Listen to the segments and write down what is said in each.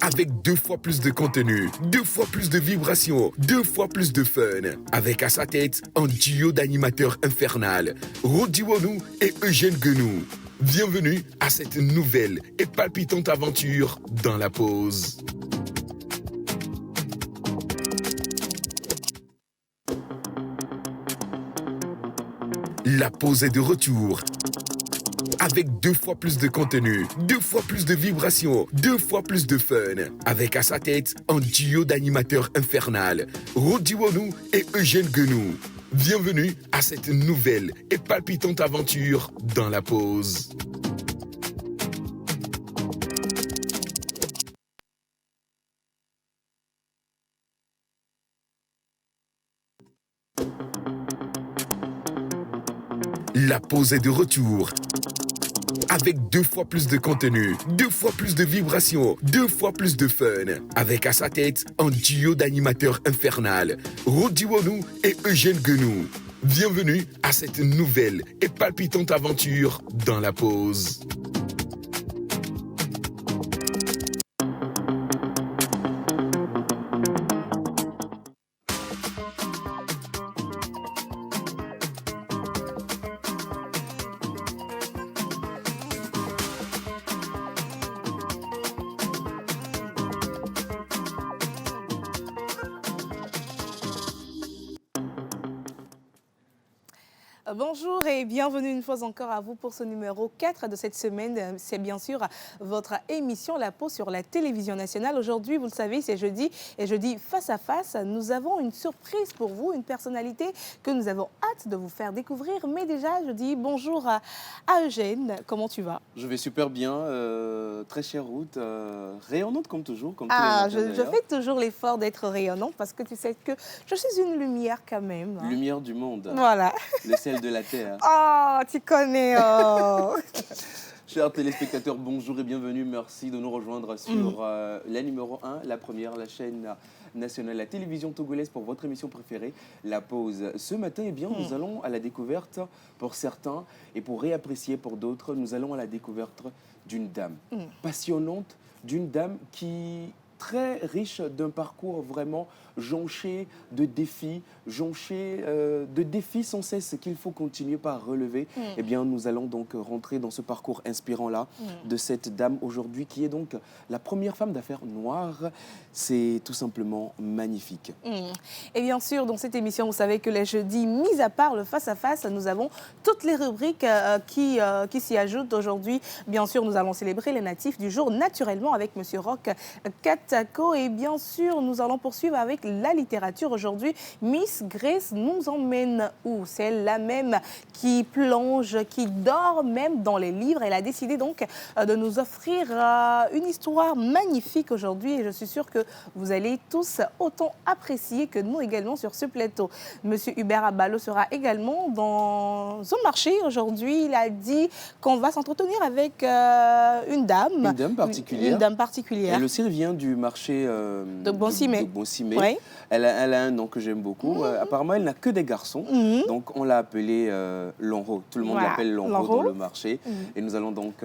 Avec 2 fois plus de contenu, 2 fois plus de vibrations, 2 fois plus de fun. Avec à sa tête un duo d'animateurs infernal, Rodi Wonou et Eugène Guenou. Bienvenue à cette nouvelle et palpitante aventure dans la pause. La pause est de retour. Avec 2 fois plus de contenu, 2 fois plus de vibrations, 2 fois plus de fun. Avec à sa tête un duo d'animateurs infernal, Rodi Wonou et Eugène Guenou. Bienvenue à cette nouvelle et palpitante aventure dans la pause. La pause est de retour. Avec 2 fois plus de contenu, 2 fois plus de vibrations, 2 fois plus de fun. Avec à sa tête un duo d'animateurs infernal, Rodi Wonou et Eugène Guenou. Bienvenue à cette nouvelle et palpitante aventure dans la pause. Bonjour et bienvenue une fois encore à vous pour ce numéro 4 de cette semaine. C'est bien sûr votre émission La Pause sur la télévision nationale. Aujourd'hui, vous le savez, c'est jeudi et jeudi face à face. Nous avons une surprise pour vous, une personnalité que nous avons hâte de vous faire découvrir. Mais déjà, je dis bonjour à Eugène. Comment tu vas? Je vais super bien, très chère Ruth, rayonnante comme toujours, comme Ah, tous les matins je d'ailleurs. fais toujours l'effort d'être rayonnante parce que tu sais que je suis une lumière quand même. Lumière du monde, Voilà. le sel de la terre. Oh, tu connais. Oh. Chers téléspectateurs, bonjour et bienvenue. Merci de nous rejoindre sur la numéro 1, la première, la chaîne nationale, la télévision togolaise pour votre émission préférée, La Pause. Ce matin, eh bien, nous allons à la découverte pour certains et pour réapprécier pour d'autres, nous allons à la découverte d'une dame passionnante, d'une dame qui très riche d'un parcours vraiment jonché de défis, sans cesse qu'il faut continuer par relever. Eh bien, nous allons donc rentrer dans ce parcours inspirant-là de cette dame aujourd'hui qui est donc la première femme d'affaires noire. C'est tout simplement magnifique. Et bien sûr, dans cette émission, vous savez que les jeudis, mis à part le face-à-face, nous avons toutes les rubriques qui s'y ajoutent aujourd'hui. Bien sûr, nous allons célébrer les natifs du jour naturellement avec M. Roch Katako. Et bien sûr, nous allons poursuivre avec la littérature aujourd'hui. Miss Grace nous emmène où? C'est la même qui plonge, qui dort même dans les livres. Elle a décidé donc de nous offrir une histoire magnifique aujourd'hui. Et je suis sûre que vous allez tous autant apprécier que nous également sur ce plateau. Monsieur Hubert Abalo sera également dans un marché aujourd'hui. Il a dit qu'on va s'entretenir avec une dame. Une dame particulière. Une dame particulière. Elle aussi vient du marché de Bon-Simé. Oui. Elle a un nom que j'aime beaucoup. Apparemment, elle n'a que des garçons. Donc, on l'a appelée Lonro. Tout le monde l'appelle Lonro dans le marché. Et nous allons donc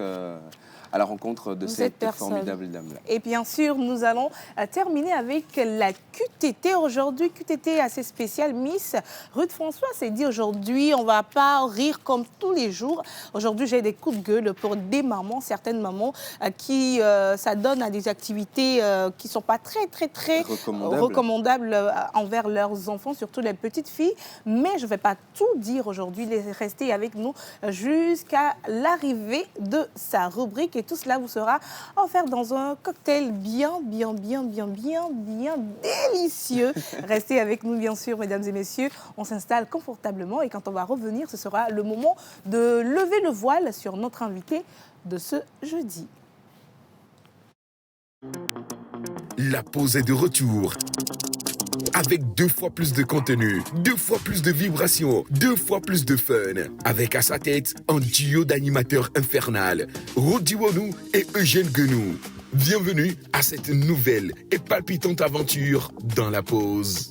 à la rencontre de cette formidable dame-là. Et bien sûr, nous allons terminer avec la QTT. Aujourd'hui, QTT assez spéciale. Miss Ruth François s'est dit aujourd'hui, on ne va pas rire comme tous les jours. Aujourd'hui, j'ai des coups de gueule pour des mamans, certaines mamans qui s'adonnent à des activités qui ne sont pas très recommandables envers leurs enfants, surtout les petites filles. Mais je ne vais pas tout dire aujourd'hui. Restez avec nous jusqu'à l'arrivée de sa rubrique. Et tout cela vous sera offert dans un cocktail bien délicieux. Restez avec nous, bien sûr, mesdames et messieurs. On s'installe confortablement et quand on va revenir, ce sera le moment de lever le voile sur notre invité de ce jeudi. La pause est de retour. Avec 2 fois plus de contenu, 2 fois plus de vibrations, 2 fois plus de fun. Avec à sa tête un duo d'animateurs infernal, Rodi Wonou et Eugène Guenou. Bienvenue à cette nouvelle et palpitante aventure dans la pause.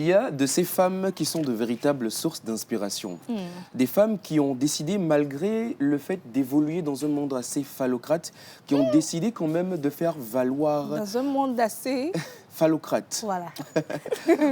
Il y a de ces femmes qui sont de véritables sources d'inspiration. Des femmes qui ont décidé, malgré le fait d'évoluer dans un monde assez phallocrate, qui ont décidé quand même de faire valoir... Dans un monde assez... phallocrate. Voilà.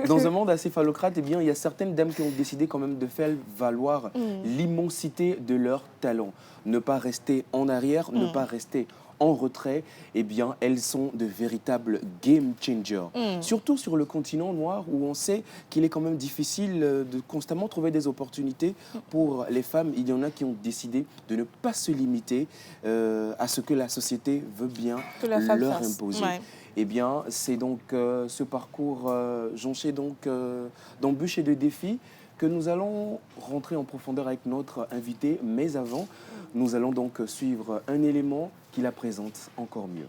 Dans un monde assez phallocrate, eh bien, il y a certaines dames qui ont décidé quand même de faire valoir l'immensité de leur talent. Ne pas rester en arrière, ne pas rester en retrait, eh bien, elles sont de véritables game changers. Surtout sur le continent noir où on sait qu'il est quand même difficile de constamment trouver des opportunités pour les femmes. Il y en a qui ont décidé de ne pas se limiter à ce que la société veut bien leur imposer. Ouais. Eh bien, c'est donc ce parcours jonché d'embûches et de défis que nous allons rentrer en profondeur avec notre invité. Mais avant, nous allons donc suivre un élément qui la présente encore mieux.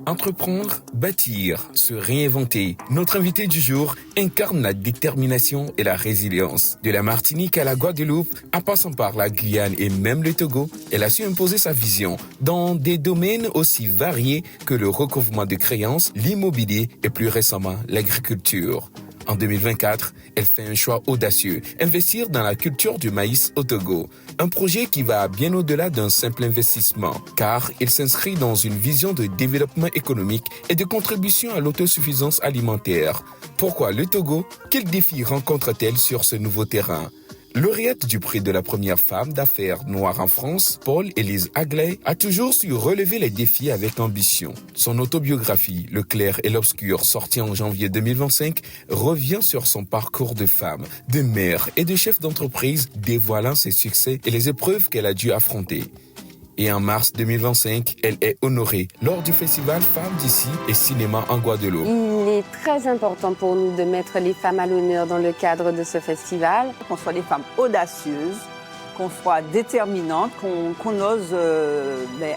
Entreprendre, bâtir, se réinventer. Notre invité du jour incarne la détermination et la résilience. De la Martinique à la Guadeloupe, en passant par la Guyane et même le Togo, elle a su imposer sa vision dans des domaines aussi variés que le recouvrement de créances, l'immobilier et plus récemment l'agriculture. En 2024, elle fait un choix audacieux, investir dans la culture du maïs au Togo. Un projet qui va bien au-delà d'un simple investissement, car il s'inscrit dans une vision de développement économique et de contribution à l'autosuffisance alimentaire. Pourquoi le Togo? Quels défis rencontre-t-elle sur ce nouveau terrain? Lauréate du prix de la première femme d'affaires noire en France, Paul-Élise Aglaé a toujours su relever les défis avec ambition. Son autobiographie, Le clair et l'obscur, sortie en janvier 2025, revient sur son parcours de femme, de mère et de chef d'entreprise, dévoilant ses succès et les épreuves qu'elle a dû affronter. Et en mars 2025, elle est honorée lors du festival Femmes d'ici et Cinéma en Guadeloupe. Il est très important pour nous de mettre les femmes à l'honneur dans le cadre de ce festival. Qu'on soit des femmes audacieuses, qu'on soit déterminantes, qu'on ose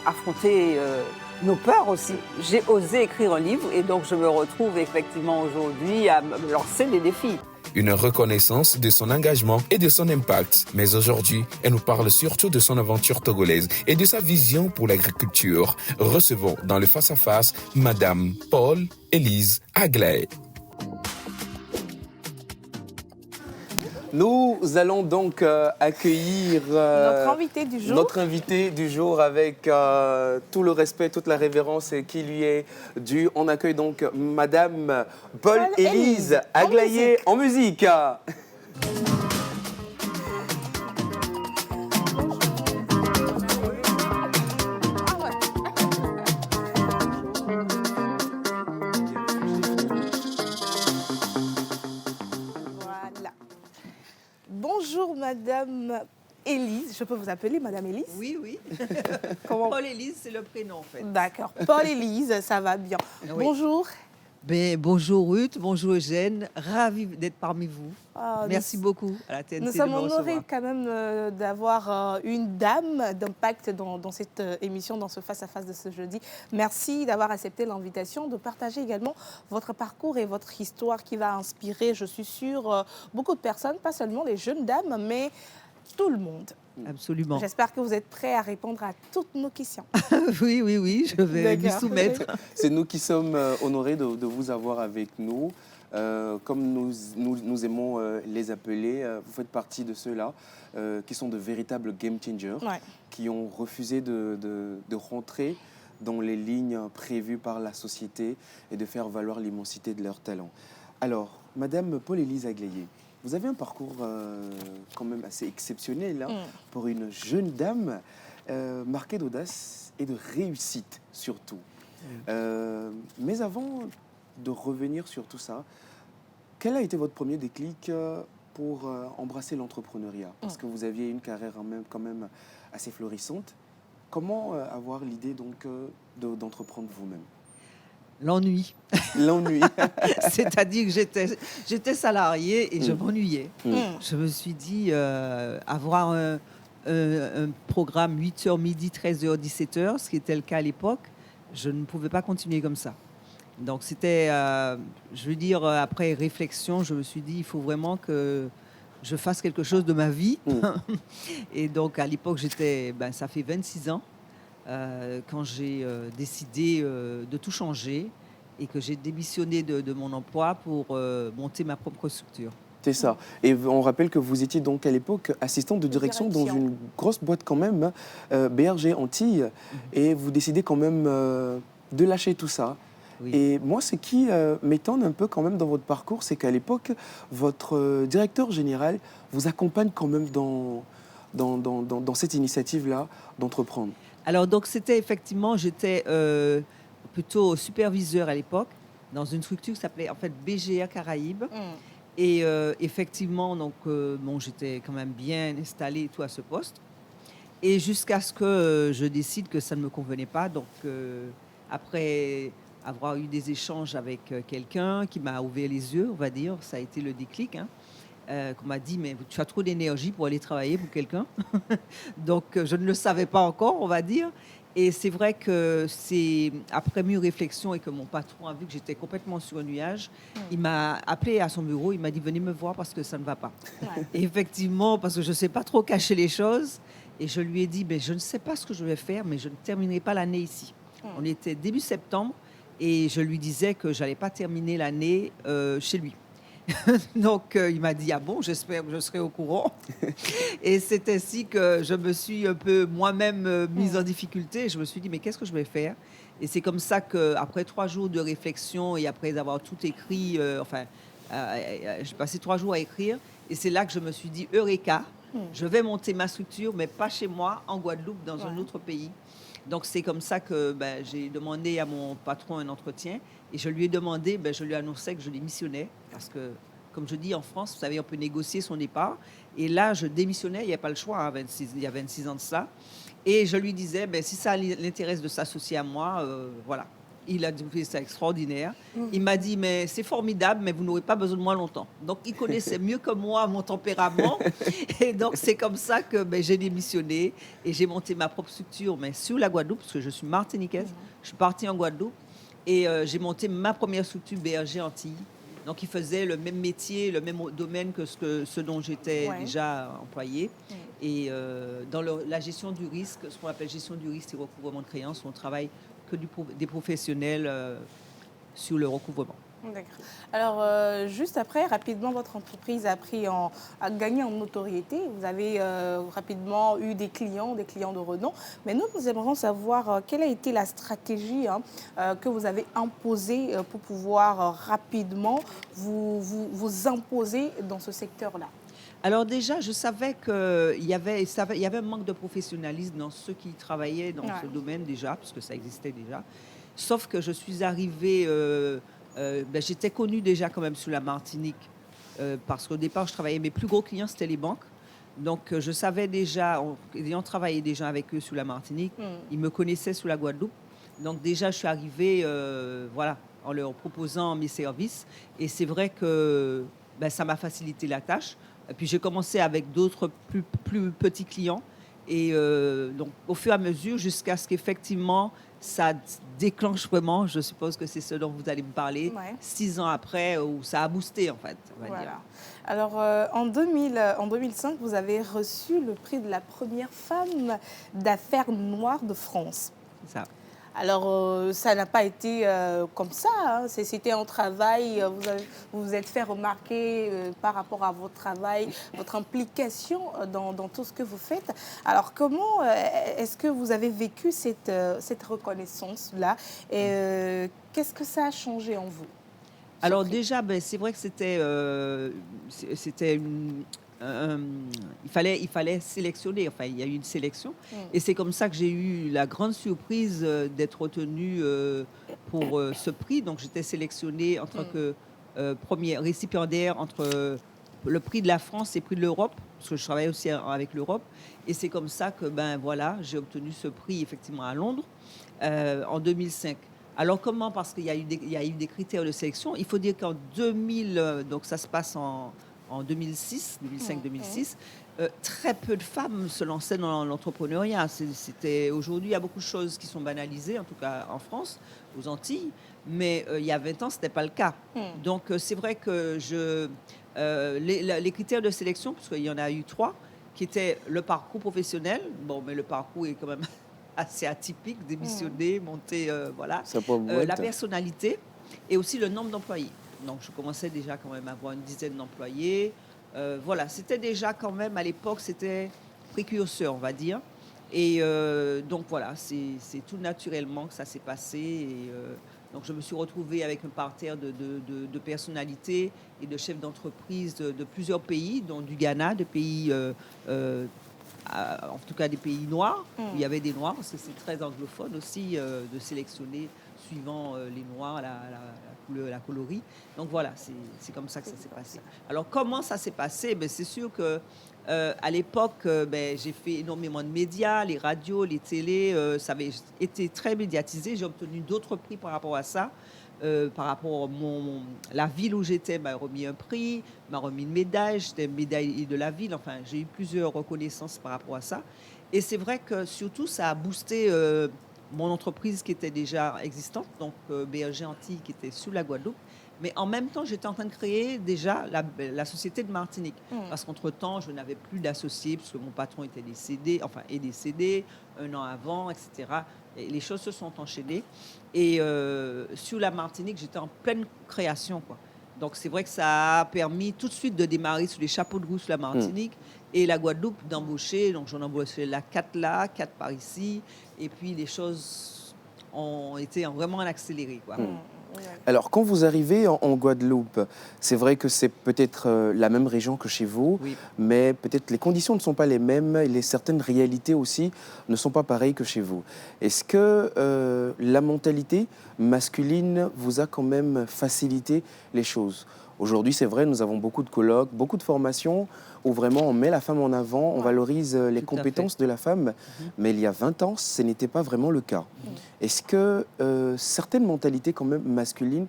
affronter nos peurs aussi. J'ai osé écrire un livre et donc je me retrouve effectivement aujourd'hui à me lancer des défis. Une reconnaissance de son engagement et de son impact. Mais aujourd'hui, elle nous parle surtout de son aventure togolaise et de sa vision pour l'agriculture. Recevons dans le face-à-face Madame Paul-Élise Aglaé. Nous allons donc accueillir notre invité du jour avec tout le respect, toute la révérence qui lui est due. On accueille donc Madame Paul-Élise Aglaé en musique. Bonjour Madame Élise, je peux vous appeler Madame Élise? Oui, oui. Paul-Élise, c'est le prénom en fait. D'accord, Paul-Élise, ça va bien. Oui. Bonjour. Bonjour Ruth, bonjour Eugène, ravie d'être parmi vous. Merci beaucoup à la TNT. Nous sommes honorés quand même d'avoir une dame d'impact dans cette émission, dans ce face-à-face de ce jeudi. Merci d'avoir accepté l'invitation, de partager également votre parcours et votre histoire qui va inspirer, je suis sûre, beaucoup de personnes, pas seulement les jeunes dames, mais tout le monde. Absolument. J'espère que vous êtes prêts à répondre à toutes nos questions. Oui, je vais m'y soumettre. C'est nous qui sommes honorés de vous avoir avec nous. Comme nous aimons les appeler, vous faites partie de ceux-là qui sont de véritables game changers, qui ont refusé de rentrer dans les lignes prévues par la société et de faire valoir l'immensité de leur talent. Alors, Madame Paul-Élise Aglaé, vous avez un parcours quand même assez exceptionnel pour une jeune dame, marquée d'audace et de réussite surtout. Mais avant de revenir sur tout ça, quel a été votre premier déclic pour embrasser l'entrepreneuriat? Parce que vous aviez une carrière quand même assez florissante. Comment avoir l'idée donc d'entreprendre vous-même? L'ennui. L'ennui. C'est-à-dire que j'étais salariée et je m'ennuyais. Je me suis dit, avoir un programme 8h midi, 13h, 17h, ce qui était le cas à l'époque, je ne pouvais pas continuer comme ça. Donc c'était, je veux dire, après réflexion, je me suis dit, il faut vraiment que je fasse quelque chose de ma vie. Et donc à l'époque, ça fait 26 ans. Quand j'ai décidé de tout changer et que j'ai démissionné de mon emploi pour monter ma propre structure. C'est ça. Et on rappelle que vous étiez donc à l'époque assistante de direction dans une grosse boîte quand même, BRG Antilles, et vous décidez quand même de lâcher tout ça. Oui. Et moi, ce qui m'étonne un peu quand même dans votre parcours, c'est qu'à l'époque, votre directeur général vous accompagne quand même dans cette initiative-là d'entreprendre. Alors, donc, c'était effectivement, j'étais plutôt superviseur à l'époque, dans une structure qui s'appelait en fait BGA Caraïbes. Et effectivement, donc, bon, j'étais quand même bien installée et tout à ce poste. Et jusqu'à ce que je décide que ça ne me convenait pas. Donc, après avoir eu des échanges avec quelqu'un qui m'a ouvert les yeux, on va dire, ça a été le déclic, hein, qu'on m'a dit, mais tu as trop d'énergie pour aller travailler pour quelqu'un. Donc, je ne le savais pas encore, on va dire. Et c'est vrai que c'est après mûre réflexion et que mon patron a vu que j'étais complètement sur un nuage, il m'a appelé à son bureau, il m'a dit venez me voir parce que ça ne va pas. Ouais. Et effectivement, parce que je ne sais pas trop cacher les choses, et je lui ai dit mais je ne sais pas ce que je vais faire, mais je ne terminerai pas l'année ici. On était début septembre et je lui disais que je n'allais pas terminer l'année chez lui. Donc, il m'a dit, ah bon, j'espère que je serai au courant. Et c'est ainsi que je me suis un peu moi-même mise en difficulté. Je me suis dit, mais qu'est-ce que je vais faire? Et c'est comme ça qu'après 3 jours de réflexion et après avoir tout écrit, j'ai passé 3 jours à écrire. Et c'est là que je me suis dit, Eureka, je vais monter ma structure, mais pas chez moi, en Guadeloupe, dans un autre pays. Donc, c'est comme ça que j'ai demandé à mon patron un entretien et je lui ai demandé, je lui annonçais que je démissionnais parce que, comme je dis, en France, vous savez, on peut négocier son départ. Et là, je démissionnais, il n'y a pas le choix, hein, il y a 26 ans de ça. Et je lui disais, si ça l'intéresse de s'associer à moi, voilà. Il a trouvé ça extraordinaire. Il m'a dit, mais c'est formidable, mais vous n'aurez pas besoin de moi longtemps. Donc, il connaissait mieux que moi mon tempérament. Et donc, c'est comme ça que j'ai démissionné et j'ai monté ma propre structure, mais sur la Guadeloupe, parce que je suis martiniquaise. Je suis partie en Guadeloupe et j'ai monté ma première structure BRG Antilles. Donc, il faisait le même métier, le même domaine que ce dont j'étais déjà employée. Et dans la gestion du risque, ce qu'on appelle gestion du risque et recouvrement de créances, on travaille que des professionnels sur le recouvrement. D'accord. Alors, juste après, rapidement, votre entreprise a gagné en notoriété. Vous avez rapidement eu des clients de renom. Mais nous aimerions savoir quelle a été la stratégie que vous avez imposée pour pouvoir rapidement vous imposer dans ce secteur-là. Alors déjà, je savais qu'il y avait un manque de professionnalisme dans ceux qui travaillaient dans ce domaine déjà, parce que ça existait déjà. Sauf que je suis arrivée, j'étais connue déjà quand même sur la Martinique, parce qu'au départ, je travaillais, mes plus gros clients, c'était les banques. Donc je savais déjà, ayant travaillé déjà avec eux sur la Martinique, ils me connaissaient sur la Guadeloupe. Donc déjà, je suis arrivée en leur proposant mes services. Et c'est vrai que ça m'a facilité la tâche. Et puis j'ai commencé avec d'autres plus petits clients et donc au fur et à mesure jusqu'à ce qu'effectivement ça déclenche vraiment, je suppose que c'est ce dont vous allez me parler, 6 ans après où ça a boosté en fait. On va dire. Alors en 2005, vous avez reçu le prix de la première femme d'affaires noire de France. C'est ça. Alors, ça n'a pas été comme ça. Hein. C'était un travail. Vous vous êtes fait remarquer par rapport à votre travail, votre implication dans tout ce que vous faites. Alors, comment est-ce que vous avez vécu cette reconnaissance-là et qu'est-ce que ça a changé en vous? Alors déjà, c'est vrai que c'était il fallait sélectionner. Enfin, il y a eu une sélection. Et c'est comme ça que j'ai eu la grande surprise d'être retenue pour ce prix. Donc, j'étais sélectionnée en tant que première récipiendaire entre le prix de la France et le prix de l'Europe, parce que je travaille aussi avec l'Europe. Et c'est comme ça que, j'ai obtenu ce prix, effectivement, à Londres, en 2005. Alors, comment? Parce qu'il y a eu des critères de sélection. Il faut dire qu'en 2000, donc ça se passe en 2005-2006, très peu de femmes se lançaient dans l'entrepreneuriat. Aujourd'hui, il y a beaucoup de choses qui sont banalisées, en tout cas en France, aux Antilles, mais il y a 20 ans, ce n'était pas le cas. Donc, c'est vrai que les critères de sélection, parce qu'il y en a eu 3, qui étaient le parcours professionnel, mais le parcours est quand même assez atypique, démissionner, monter, la personnalité. et aussi le nombre d'employés. Donc, je commençais déjà quand même à avoir une dizaine d'employés. Voilà, c'était déjà quand même, à l'époque, c'était précurseur, on va dire. Et donc, voilà, c'est tout naturellement que ça s'est passé. Et, donc, je me suis retrouvée avec un parterre de personnalités et de chefs d'entreprise de plusieurs pays, dont du Ghana, de pays, en tout cas des pays noirs, où il y avait des noirs, parce que c'est très anglophone aussi de sélectionner suivant les noirs, la couleur, la coloris. Donc voilà, c'est comme ça que ça s'est passé. Alors comment ça s'est passé? Ben, c'est sûr que à l'époque, j'ai fait énormément de médias, les radios, les télés, ça avait été très médiatisé. J'ai obtenu d'autres prix par rapport à ça. Par rapport à la ville où j'étais m'a remis un prix, m'a remis une médaille, j'étais médaillée de la ville. Enfin, j'ai eu plusieurs reconnaissances par rapport à ça. Et c'est vrai que surtout, ça a boosté mon entreprise qui était déjà existante, donc BRG Antilles qui était sous la Guadeloupe. Mais en même temps, j'étais en train de créer déjà la société de Martinique. Parce qu'entre-temps, je n'avais plus d'associés, puisque mon patron était décédé, est décédé 1 an avant, etc. Et les choses se sont enchaînées. Et sur la Martinique, j'étais en pleine création, quoi. Donc, c'est vrai que ça a permis tout de suite de démarrer sur les chapeaux de roue sur la Martinique et la Guadeloupe d'embaucher. Donc, j'en embauchais 4 là, 4 par ici. Et puis, les choses ont été vraiment accélérées, quoi. Alors, quand vous arrivez en Guadeloupe, c'est vrai que c'est peut-être la même région que chez vous, Oui. mais peut-être les conditions ne sont pas les mêmes et certaines réalités aussi ne sont pas pareilles que chez vous. Est-ce que la mentalité masculine vous a quand même facilité les choses? Aujourd'hui, c'est vrai, nous avons beaucoup de colloques, beaucoup de formations où vraiment on met la femme en avant, on valorise les compétences de la femme. Mais il y a 20 ans, ce n'était pas vraiment le cas. Est-ce que certaines mentalités quand même masculines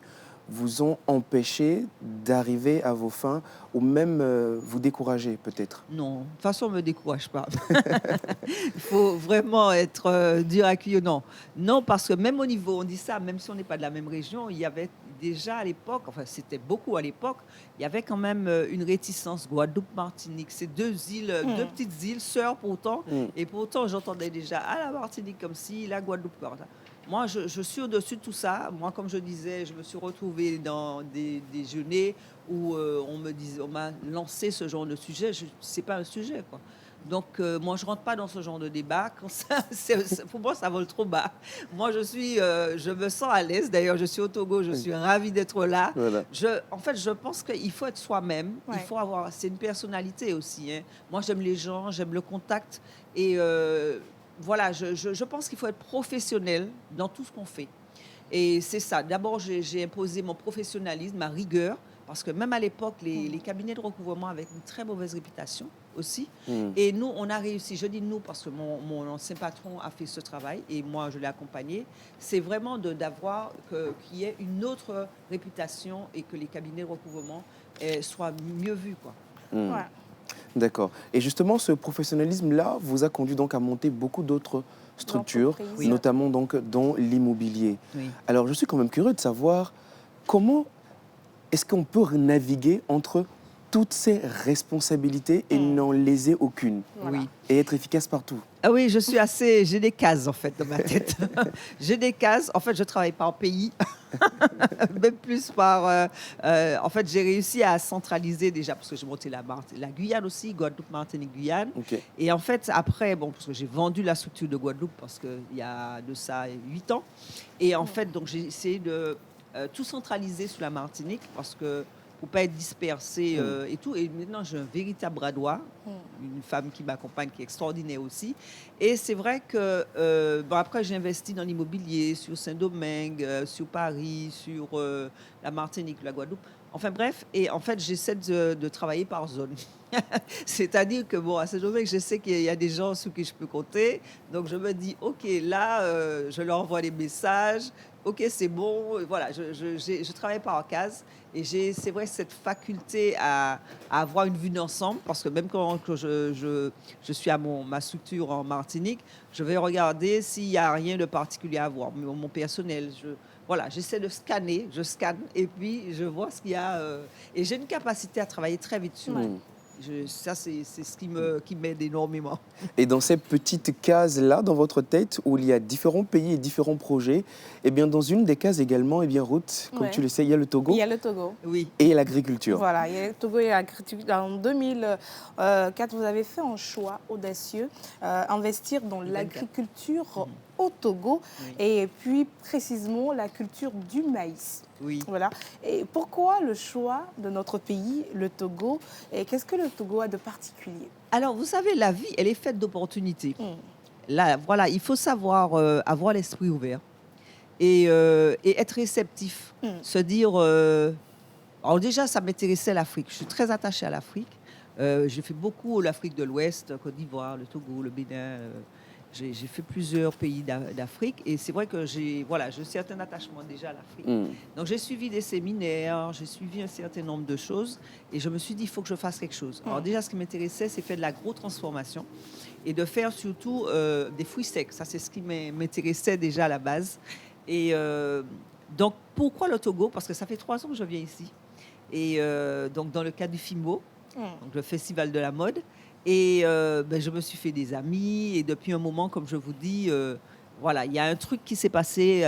vous ont empêché d'arriver à vos fins ou même vous décourager peut-être? Non, de toute façon, on ne me décourage pas. Il faut vraiment être dur à cuire. Non. Non, parce que même au niveau, on dit ça, même si on n'est pas de la même région, il y avait déjà à l'époque, enfin c'était beaucoup à l'époque, il y avait quand même une réticence. Guadeloupe, Martinique, c'est deux îles, deux petites îles, sœurs pourtant, et pourtant j'entendais déjà la Martinique comme si, la Guadeloupe comme ça. Moi, je suis au-dessus de tout ça. Moi, comme je disais, je me suis retrouvée dans des déjeuners où on m'a lancé ce genre de sujet. C'est pas un sujet, quoi. Donc, moi, je rentre pas dans ce genre de débat. Quand pour moi, ça vole trop bas. Moi, je me sens à l'aise. D'ailleurs, je suis au Togo, je suis ravie d'être là. Voilà. En fait, je pense qu'il faut être soi-même. Il faut avoir. C'est une personnalité aussi. Hein. Moi, j'aime les gens, j'aime le contact. Et voilà, je pense qu'il faut être professionnel dans tout ce qu'on fait. Et c'est ça. D'abord, j'ai imposé mon professionnalisme, ma rigueur. Parce que même à l'époque, les cabinets de recouvrement avaient une très mauvaise réputation aussi. Et nous, on a réussi. Je dis nous parce que mon ancien patron a fait ce travail et moi, je l'ai accompagné. C'est vraiment d'avoir qu'il y ait une autre réputation et que les cabinets de recouvrement soient mieux vus, quoi. Ouais. D'accord. Et justement, ce professionnalisme-là vous a conduit donc à monter beaucoup d'autres structures, notamment donc dans l'immobilier. Oui. Alors, je suis quand même curieux de savoir comment est-ce qu'on peut naviguer entre toutes ces responsabilités et n'en léser aucune, oui, et être efficace partout? Ah oui, j'ai des cases en fait dans ma tête. J'ai des cases. En fait, je travaille par pays, même plus par. En fait, j'ai réussi à centraliser déjà parce que j'ai monté la Guyane aussi, Guadeloupe, Martinique, Guyane. Okay. Et en fait, après, parce que j'ai vendu la structure de Guadeloupe parce qu'il y a de ça 8 ans. Et en fait, donc j'ai essayé de tout centraliser sur la Martinique parce que pour pas être dispersé et tout. Et maintenant, j'ai un véritable bras droit, une femme qui m'accompagne, qui est extraordinaire aussi. Et c'est vrai que, après, j'ai investi dans l'immobilier, sur Saint-Domingue, sur Paris, sur la Martinique, la Guadeloupe. Enfin bref, et en fait, j'essaie de travailler par zone. C'est-à-dire que, à Saint-Domingue, je sais qu'il y a des gens sur qui je peux compter. Donc, je me dis, OK, là, je leur envoie des messages. OK, c'est bon. Voilà, je travaille par case. Et c'est vrai cette faculté à avoir une vue d'ensemble, parce que même quand je suis à ma structure en Martinique, je vais regarder s'il n'y a rien de particulier à voir. Mon personnel, voilà, j'essaie de scanner, je scanne et puis je vois ce qu'il y a. Et j'ai une capacité à travailler très vite sur Ça, c'est ce qui m'aide énormément. Et dans ces petites cases-là, dans votre tête, où il y a différents pays et différents projets, eh bien, dans une des cases également, eh bien, Ruth, comme Ouais. tu le sais, il y a le Togo Il y a le Togo. Oui. et l'agriculture. Voilà, il y a le Togo et l'agriculture. En 2004, vous avez fait un choix audacieux, investir dans 24. l'agriculture au Togo Oui. et puis précisément la culture du maïs. Oui. Voilà. Et pourquoi le choix de notre pays, le Togo, et qu'est-ce que le Togo a de particulier? Alors, vous savez, la vie, elle est faite d'opportunités. Mm. Là, voilà, il faut savoir avoir l'esprit ouvert et être réceptif. Se dire... alors déjà, ça m'intéressait l'Afrique. Je suis très attachée à l'Afrique. J'ai fait beaucoup l'Afrique de l'Ouest, Côte d'Ivoire, le Togo, le Bénin. J'ai fait plusieurs pays d'Afrique. Et c'est vrai que j'ai un certain attachement déjà à l'Afrique. Donc, j'ai suivi des séminaires, j'ai suivi un certain nombre de choses. Et je me suis dit, il faut que je fasse quelque chose. Alors déjà, ce qui m'intéressait, c'est faire de l'agro-transformation et de faire surtout des fruits secs. Ça, c'est ce qui m'intéressait déjà à la base. Et donc, pourquoi le Togo? Parce que ça fait 3 ans que je viens ici. Et donc, dans le cadre du FIMO, donc le Festival de la mode. Et je me suis fait des amis. Et depuis un moment, comme je vous dis, voilà, il y a un truc qui s'est passé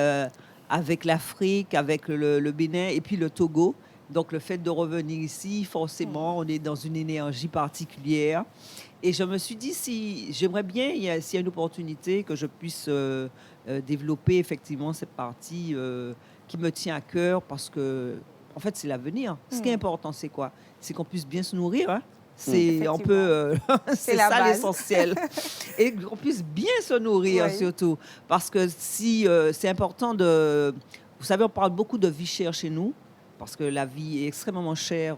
avec l'Afrique, avec le Bénin et puis le Togo. Donc, le fait de revenir ici, forcément, on est dans une énergie particulière. Et je me suis dit, j'aimerais bien, s'il y a une opportunité, que je puisse développer effectivement cette partie qui me tient à cœur parce que, en fait, c'est l'avenir. Ce qui est important, c'est quoi? C'est qu'on puisse bien se nourrir. Hein? C'est C'est ça base. l'essentiel. Et qu'on puisse bien se nourrir, Oui. surtout. Parce que c'est important de... Vous savez, on parle beaucoup de vie chère chez nous, parce que la vie est extrêmement chère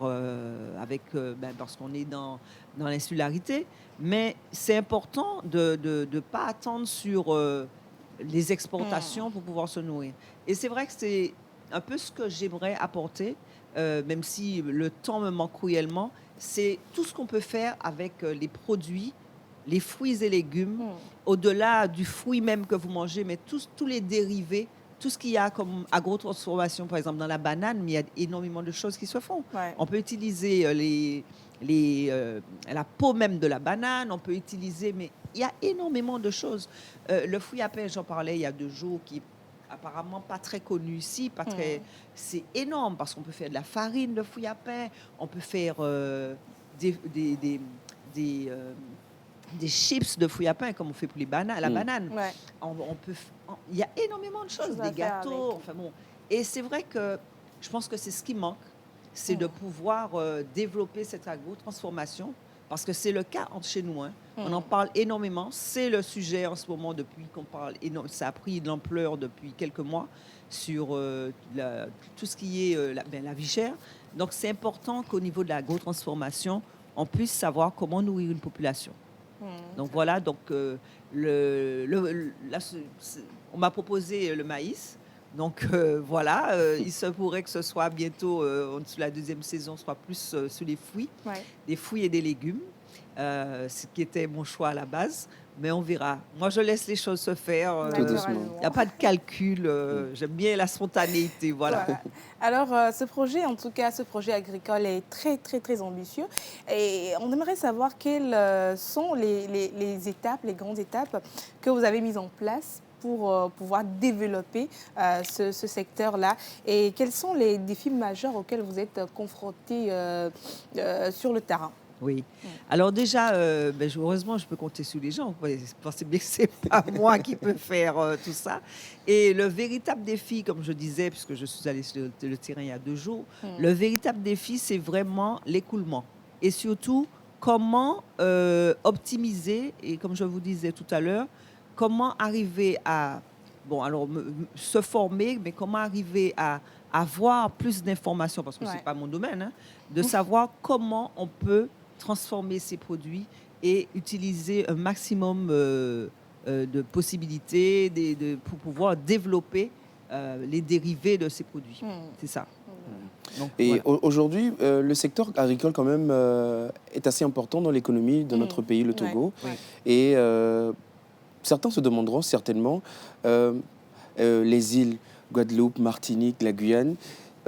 parce qu'on est dans l'insularité. Mais c'est important de ne pas attendre sur les exportations pour pouvoir se nourrir. Et c'est vrai que c'est un peu ce que j'aimerais apporter, même si le temps me manque cruellement, c'est tout ce qu'on peut faire avec les produits, les fruits et légumes, au-delà du fruit même que vous mangez, mais tous les dérivés, tout ce qu'il y a comme agro-transformation, par exemple dans la banane, mais il y a énormément de choses qui se font. Ouais. On peut utiliser la peau même de la banane, on peut utiliser, mais il y a énormément de choses. Le fruit à pain, j'en parlais il y a 2 jours, qui est apparemment pas très connu ici, pas très... C'est énorme parce qu'on peut faire de la farine de fruit à pain, on peut faire des chips de fruits à pain comme on fait pour la banane. Ouais. Il y a énormément de choses, Choses à des faire gâteaux. avec. Enfin bon. Et c'est vrai que je pense que c'est ce qui manque, c'est de pouvoir développer cette agro-transformation parce que c'est le cas chez nous. Hein. On en parle énormément. C'est le sujet en ce moment depuis qu'on parle. Ça a pris de l'ampleur depuis quelques mois sur tout ce qui est la vie chère. Donc, c'est important qu'au niveau de l'agro-transformation, on puisse savoir comment nourrir une population. Donc, voilà. Donc, on m'a proposé le maïs. Donc, voilà. Il se pourrait que ce soit bientôt, sur la 2e saison, soit plus sur les fruits. Ouais. Des fruits et des légumes, ce qui était mon choix à la base. Mais on verra. Moi, je laisse les choses se faire. Tout doucement. Il n'y a pas de calcul. J'aime bien la spontanéité. Voilà. Alors, ce projet, en tout cas, ce projet agricole est très, très, très ambitieux. Et on aimerait savoir quelles sont les étapes, les grandes étapes que vous avez mises en place pour pouvoir développer ce secteur-là. Et quels sont les défis majeurs auxquels vous êtes confrontés sur le terrain? Oui. Alors déjà, heureusement, je peux compter sur les gens. Vous pensez bien que ce n'est pas moi qui peux faire tout ça. Et le véritable défi, comme je disais, puisque je suis allée sur le terrain il y a 2 jours, le véritable défi, c'est vraiment l'écoulement. Et surtout, comment optimiser, et comme je vous disais tout à l'heure, comment arriver à se former, mais comment arriver à avoir plus d'informations, parce que ce n'est pas mon domaine, hein, de savoir comment on peut transformer ces produits et utiliser un maximum de possibilités pour pouvoir développer les dérivés de ces produits. C'est ça. Donc, et voilà. aujourd'hui, le secteur agricole quand même est assez important dans l'économie de notre pays, le Togo. Ouais. Et certains se demanderont certainement, les îles Guadeloupe, Martinique, la Guyane,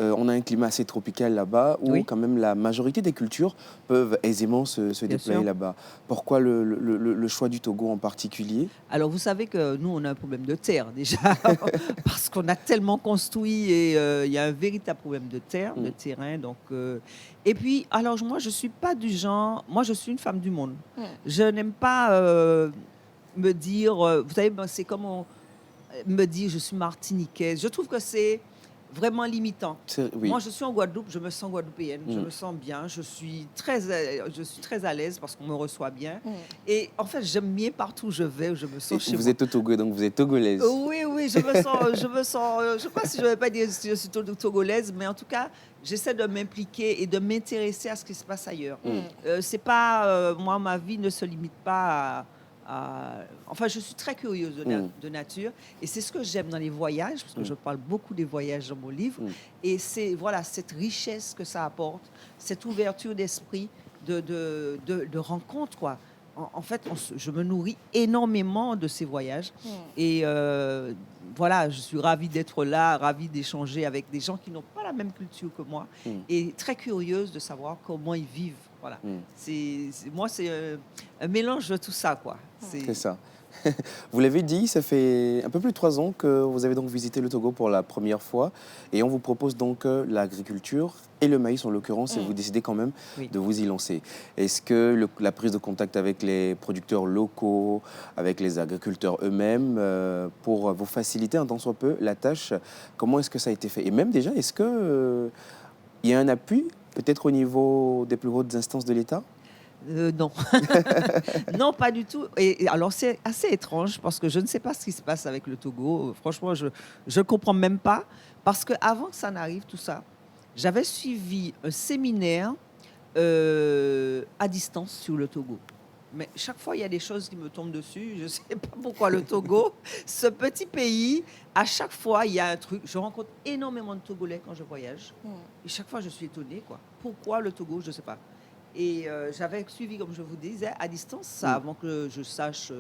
on a un climat assez tropical là-bas où Oui. quand même la majorité des cultures peuvent aisément se Bien déployer sûr. là-bas. Pourquoi le choix du Togo en particulier? Alors, vous savez que nous, on a un problème de terre déjà, parce qu'on a tellement construit et il y a un véritable problème de terre, de terrain. Donc, et puis, alors, moi, je ne suis pas du genre, moi, je suis une femme du monde. Je n'aime pas me dire, vous savez, ben, c'est comme me dire je suis martiniquaise. Je trouve que c'est vraiment limitant. Oui. Moi, je suis en Guadeloupe, je me sens guadeloupéenne, je me sens bien, je suis très à l'aise parce qu'on me reçoit bien. Et en fait, j'aime bien partout où je vais, où je me sens chez Vous moi. êtes au Togo, donc vous êtes togolaise. Oui, oui, je me sens, je ne sais pas si je ne vais pas dire que je suis togolaise, mais en tout cas, j'essaie de m'impliquer et de m'intéresser à ce qui se passe ailleurs. C'est pas, moi, ma vie ne se limite pas enfin, je suis très curieuse de nature et c'est ce que j'aime dans les voyages, parce que je parle beaucoup des voyages dans mon livre. Et c'est voilà, cette richesse que ça apporte, cette ouverture d'esprit, de rencontres, quoi. En fait, je me nourris énormément de ces voyages. Et voilà, je suis ravie d'être là, ravie d'échanger avec des gens qui n'ont pas la même culture que moi et très curieuse de savoir comment ils vivent. Voilà. Moi, c'est un mélange de tout ça, quoi. C'est ça. Vous l'avez dit, ça fait un peu plus de 3 ans que vous avez donc visité le Togo pour la première fois et on vous propose donc l'agriculture et le maïs en l'occurrence et vous décidez quand même de vous y lancer. Est-ce que la prise de contact avec les producteurs locaux, avec les agriculteurs eux-mêmes, pour vous faciliter un tant soit peu la tâche, comment est-ce que ça a été fait? Et même déjà, est-ce que il y a un appui peut-être au niveau des plus hautes instances de l'État? Non. Non, pas du tout. Et alors, c'est assez étrange parce que je ne sais pas ce qui se passe avec le Togo. Franchement, je ne comprends même pas. Parce qu'avant que ça n'arrive, tout ça, j'avais suivi un séminaire à distance sur le Togo. Mais chaque fois, il y a des choses qui me tombent dessus. Je ne sais pas pourquoi le Togo, ce petit pays, à chaque fois, il y a un truc. Je rencontre énormément de Togolais quand je voyage. Et chaque fois, je suis étonnée, quoi. Pourquoi le Togo? Je ne sais pas. Et j'avais suivi, comme je vous disais, à distance, ça, avant que je sache.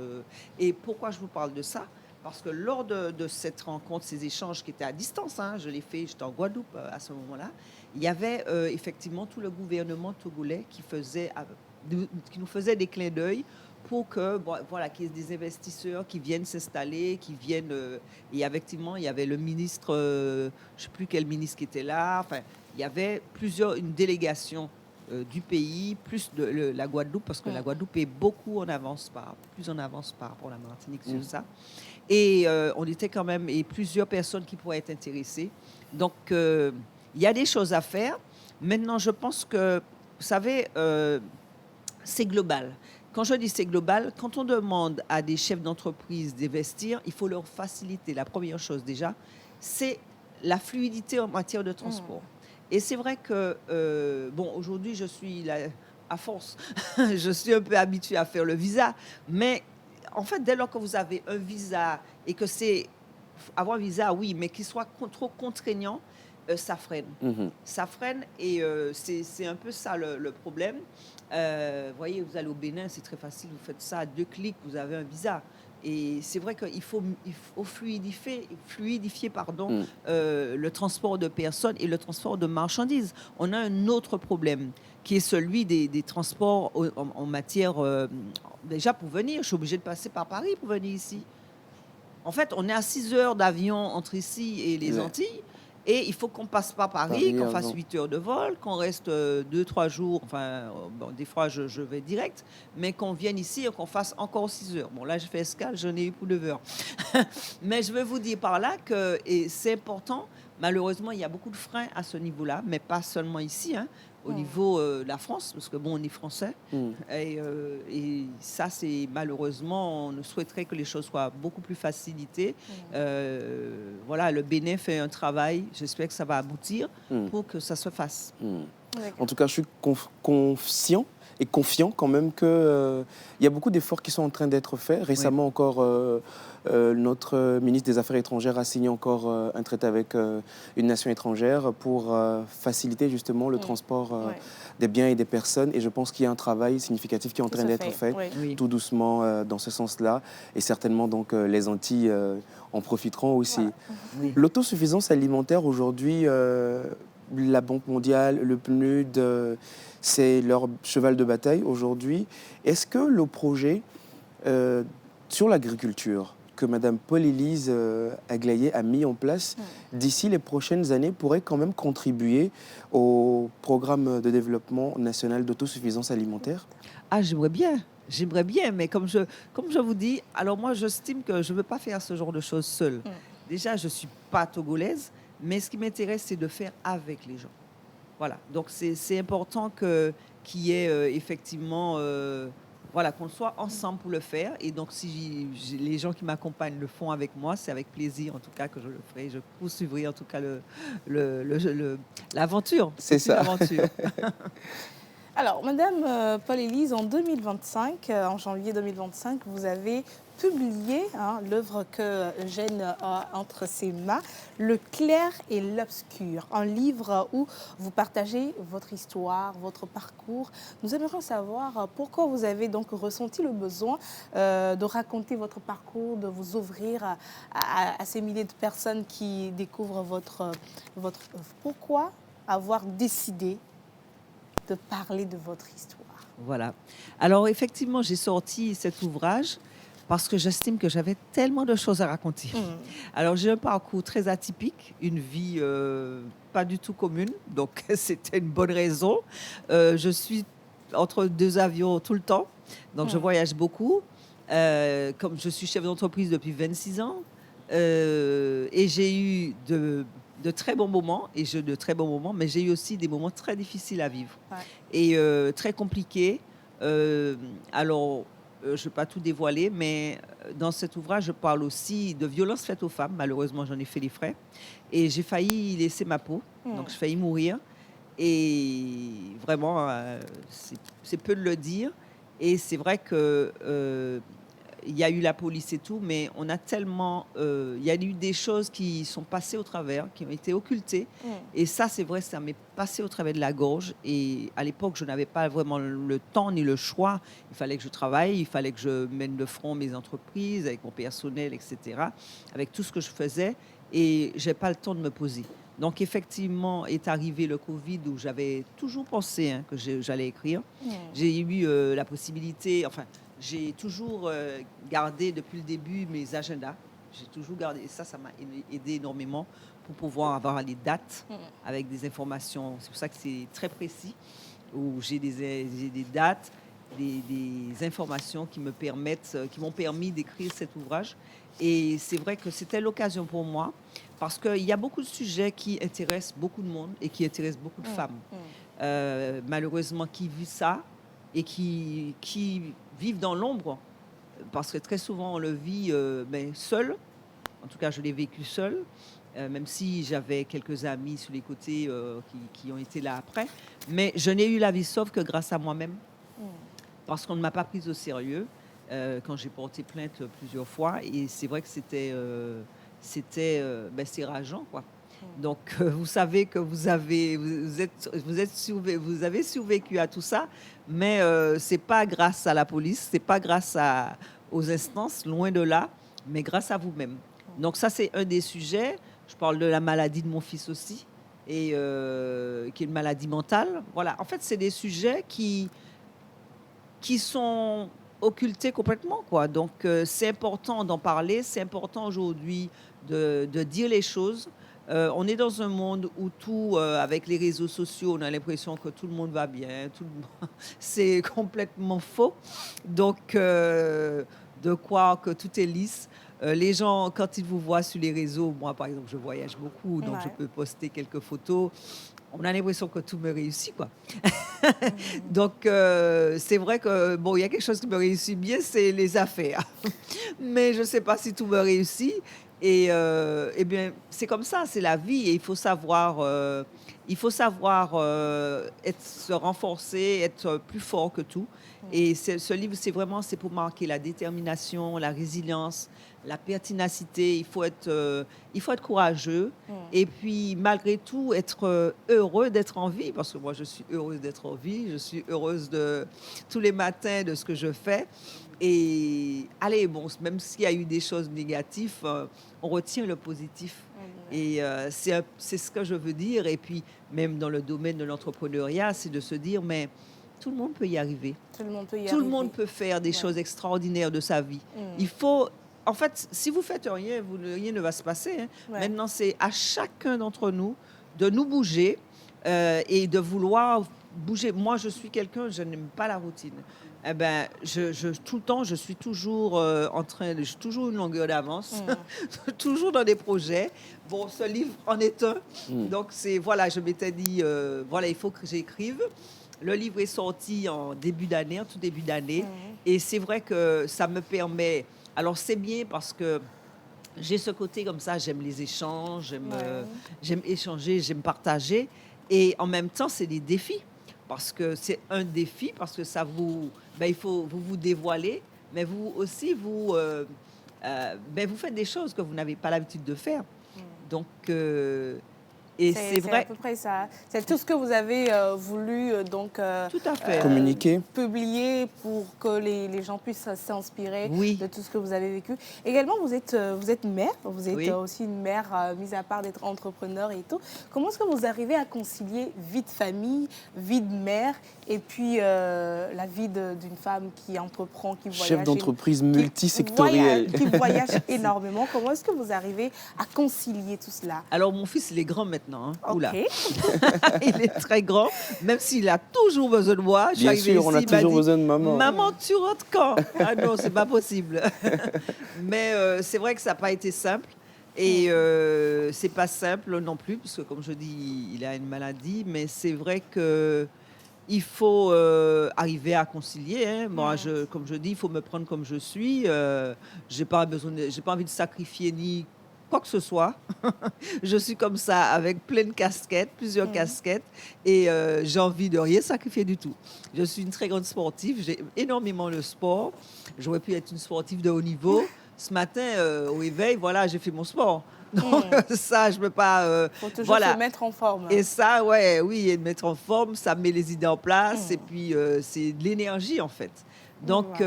Et pourquoi je vous parle de ça? Parce que lors de cette rencontre, ces échanges qui étaient à distance, hein, je l'ai fait, j'étais en Guadeloupe à ce moment-là, il y avait effectivement tout le gouvernement togolais qui nous faisait des clins d'œil pour que, voilà, qu'il y ait des investisseurs qui viennent s'installer, qui viennent... et effectivement, il y avait le ministre, je ne sais plus quel ministre qui était là, enfin, il y avait une délégation du pays, plus de la Guadeloupe, parce que la Guadeloupe est beaucoup plus en avance par rapport à la Martinique sur ça. Et on était quand même, et plusieurs personnes qui pourraient être intéressées. Donc, il y a des choses à faire. Maintenant, je pense que, vous savez, c'est global. Quand je dis c'est global, quand on demande à des chefs d'entreprise d'investir, il faut leur faciliter. La première chose déjà, c'est la fluidité en matière de transport. Et c'est vrai que, aujourd'hui, je suis là, à force, je suis un peu habituée à faire le visa. Mais en fait, dès lors que vous avez un visa et que c'est... Avoir un visa, oui, mais qu'il soit trop contraignant, ça freine. Ça freine et c'est un peu ça le problème. Vous voyez, vous allez au Bénin, c'est très facile, vous faites ça à 2 clics, vous avez un visa. Et c'est vrai qu'il faut fluidifier le transport de personnes et le transport de marchandises. On a un autre problème qui est celui des transports en matière... déjà, pour venir, je suis obligée de passer par Paris pour venir ici. En fait, on est à 6 heures d'avion entre ici et les Antilles. Et il faut qu'on passe par Paris, qu'on fasse 8 heures de vol, qu'on reste 2-3 jours, enfin, des fois je vais direct, mais qu'on vienne ici et qu'on fasse encore 6 heures. Bon, là, je fais escale, je n'ai eu pour 9 heures. Mais je veux vous dire par là que c'est important. Malheureusement, il y a beaucoup de freins à ce niveau-là, mais pas seulement ici, hein, au niveau de la France, parce que bon, on est français. Et ça, c'est malheureusement, on souhaiterait que les choses soient beaucoup plus facilitées. Voilà, le Bénin fait un travail, j'espère que ça va aboutir pour que ça se fasse. En tout cas, je suis conscient et confiant quand même qu'il y a beaucoup d'efforts qui sont en train d'être faits. Récemment encore, notre ministre des Affaires étrangères a signé encore un traité avec une nation étrangère pour faciliter justement le transport des biens et des personnes. Et je pense qu'il y a un travail significatif qui est en train d'être fait tout doucement dans ce sens-là. Et certainement donc les Antilles en profiteront aussi. Voilà. L'autosuffisance alimentaire aujourd'hui... la Banque mondiale, le PNUD, c'est leur cheval de bataille aujourd'hui. Est-ce que le projet sur l'agriculture que Mme Paul-Élise Aglaé a mis en place d'ici les prochaines années pourrait quand même contribuer au programme de développement national d'autosuffisance alimentaire? Ah, j'aimerais bien, mais comme je vous dis, alors moi, j'estime que je ne veux pas faire ce genre de choses seule. Déjà, je ne suis pas togolaise, mais ce qui m'intéresse, c'est de faire avec les gens. Voilà, donc c'est important qu'il y ait effectivement, voilà, qu'on soit ensemble pour le faire. Et donc, si les gens qui m'accompagnent le font avec moi, c'est avec plaisir, en tout cas, que je le ferai. Je poursuivrai, en tout cas, l'aventure. C'est ça. L'aventure. Alors, Madame Paul-Élise, en 2025, en janvier 2025, vous avez publié l'œuvre que Eugène a entre ses mains, Le clair et l'obscur, un livre où vous partagez votre histoire, votre parcours. Nous aimerions savoir pourquoi vous avez donc ressenti le besoin de raconter votre parcours, de vous ouvrir à ces milliers de personnes qui découvrent votre œuvre. Pourquoi avoir décidé de parler de votre histoire? Voilà. Alors, effectivement, j'ai sorti cet ouvrage parce que j'estime que j'avais tellement de choses à raconter. Alors, j'ai un parcours très atypique, une vie pas du tout commune, donc c'était une bonne raison. Je suis entre deux avions tout le temps, donc je voyage beaucoup. Comme je suis chef d'entreprise depuis 26 ans, et j'ai eu de très bons moments, mais j'ai eu aussi des moments très difficiles à vivre et très compliqués. Alors, je ne vais pas tout dévoiler, mais dans cet ouvrage, je parle aussi de violences faites aux femmes. Malheureusement, j'en ai fait les frais. Et j'ai failli laisser ma peau, donc j'ai failli mourir. Et vraiment, c'est peu de le dire. Et c'est vrai que il y a eu la police et tout, mais on a tellement... il y a eu des choses qui sont passées au travers, qui ont été occultées. Et ça, c'est vrai, ça m'est passé au travers de la gorge. Et à l'époque, je n'avais pas vraiment le temps ni le choix. Il fallait que je travaille, il fallait que je mène de front mes entreprises, avec mon personnel, etc., avec tout ce que je faisais. Et je n'ai pas le temps de me poser. Donc, effectivement, est arrivé le Covid où j'avais toujours pensé que j'allais écrire. J'ai eu la possibilité... Enfin, j'ai toujours gardé depuis le début mes agendas. J'ai toujours gardé, et ça m'a aidé énormément pour pouvoir avoir les dates avec des informations. C'est pour ça que c'est très précis, où j'ai des dates, des informations qui m'ont permis d'écrire cet ouvrage. Et c'est vrai que c'était l'occasion pour moi, parce qu'il y a beaucoup de sujets qui intéressent beaucoup de monde et qui intéressent beaucoup de femmes. Malheureusement, qui vivent ça et qui vivent dans l'ombre, parce que très souvent on le vit seul. En tout cas, je l'ai vécu seul, même si j'avais quelques amis sur les côtés qui ont été là après. Mais je n'ai eu la vie sauve que grâce à moi-même, parce qu'on ne m'a pas prise au sérieux quand j'ai porté plainte plusieurs fois. Et c'est vrai que c'est rageant, quoi. Donc, vous savez que vous avez survécu à tout ça, mais c'est pas grâce à la police, c'est pas grâce aux instances, loin de là, mais grâce à vous-même. Donc, ça, c'est un des sujets. Je parle de la maladie de mon fils aussi, et qui est une maladie mentale. Voilà. En fait, c'est des sujets qui sont occultés complètement, quoi. Donc, c'est important d'en parler, c'est important aujourd'hui de dire les choses. On est dans un monde où tout, avec les réseaux sociaux, on a l'impression que tout le monde va bien. C'est complètement faux. Donc, de croire que tout est lisse. Les gens, quand ils vous voient sur les réseaux, moi, par exemple, je voyage beaucoup, donc je peux poster quelques photos. On a l'impression que tout me réussit, quoi. Donc, c'est vrai que, bon, il y a quelque chose qui me réussit bien, c'est les affaires. Mais je ne sais pas si tout me réussit. Et eh bien, c'est comme ça, c'est la vie. Et il faut savoir se renforcer, être plus fort que tout. Et ce livre, c'est pour marquer la détermination, la résilience, la pertinacité. Il faut être courageux. Et puis, malgré tout, être heureux d'être en vie. Parce que moi, je suis heureuse d'être en vie. Je suis heureuse tous les matins de ce que je fais. Et allez, bon, même s'il y a eu des choses négatives, on retient le positif. Et c'est ce que je veux dire. Et puis, même dans le domaine de l'entrepreneuriat, c'est de se dire, mais tout le monde peut y arriver. Tout le monde peut y Tout le arriver. monde peut faire des Ouais. choses extraordinaires de sa vie. Il faut... En fait, si vous faites rien, rien ne va se passer. Hein. Ouais. Maintenant, c'est à chacun d'entre nous de nous bouger et de vouloir bouger. Moi, je suis quelqu'un, je n'aime pas la routine. Eh ben, tout le temps, je suis toujours j'ai toujours une longueur d'avance, toujours dans des projets. Bon, ce livre en est un. Donc, voilà, je m'étais dit, voilà, il faut que j'écrive. Le livre est sorti en début d'année, en tout début d'année. Et c'est vrai que ça me permet... Alors, c'est bien parce que j'ai ce côté comme ça, j'aime les échanges, j'aime échanger, j'aime partager. Et en même temps, c'est des défis. Parce que c'est un défi, parce que ça il faut vous dévoiler, mais vous aussi, vous faites des choses que vous n'avez pas l'habitude de faire. Donc, et c'est vrai. C'est à peu près ça. C'est tout ce que vous avez voulu Tout à fait. Communiquer. publier pour que les gens puissent s'inspirer Oui. de tout ce que vous avez vécu. Également, vous êtes mère, vous êtes Oui. aussi une mère, mise à part d'être entrepreneur et tout. Comment est-ce que vous arrivez à concilier vie de famille, vie de mère et puis la vie d'une femme qui entreprend, qui voyage? Chef d'entreprise qui multisectorielle. qui voyage énormément. Comment est-ce que vous arrivez à concilier tout cela? Alors, mon fils, il est grand maintenant. Hein. Oula. Ok. Il est très grand, même s'il a toujours besoin de moi. Je suis Bien arrivée sûr, on a ici, il m'a toujours dit, besoin de maman. Maman, tu rentres quand? Ah non, c'est pas possible. Mais c'est vrai que ça n'a pas été simple. Et c'est pas simple non plus, puisque comme je dis, il a une maladie. Mais c'est vrai que il faut arriver à concilier. Hein. Moi, comme je dis, il faut me prendre comme je suis. J'ai pas envie de sacrifier ni quoi que ce soit. Je suis comme ça, avec plein de casquettes, plusieurs casquettes, et j'ai envie de rien sacrifier du tout. Je suis une très grande sportive, j'ai énormément le sport. J'aurais pu être une sportive de haut niveau. Ce matin, au réveil, voilà, j'ai fait mon sport. Donc ça, je ne peux pas... Il faut toujours voilà. se mettre en forme. Et ça, oui, et de mettre en forme, ça met les idées en place, et puis c'est de l'énergie, en fait. Donc,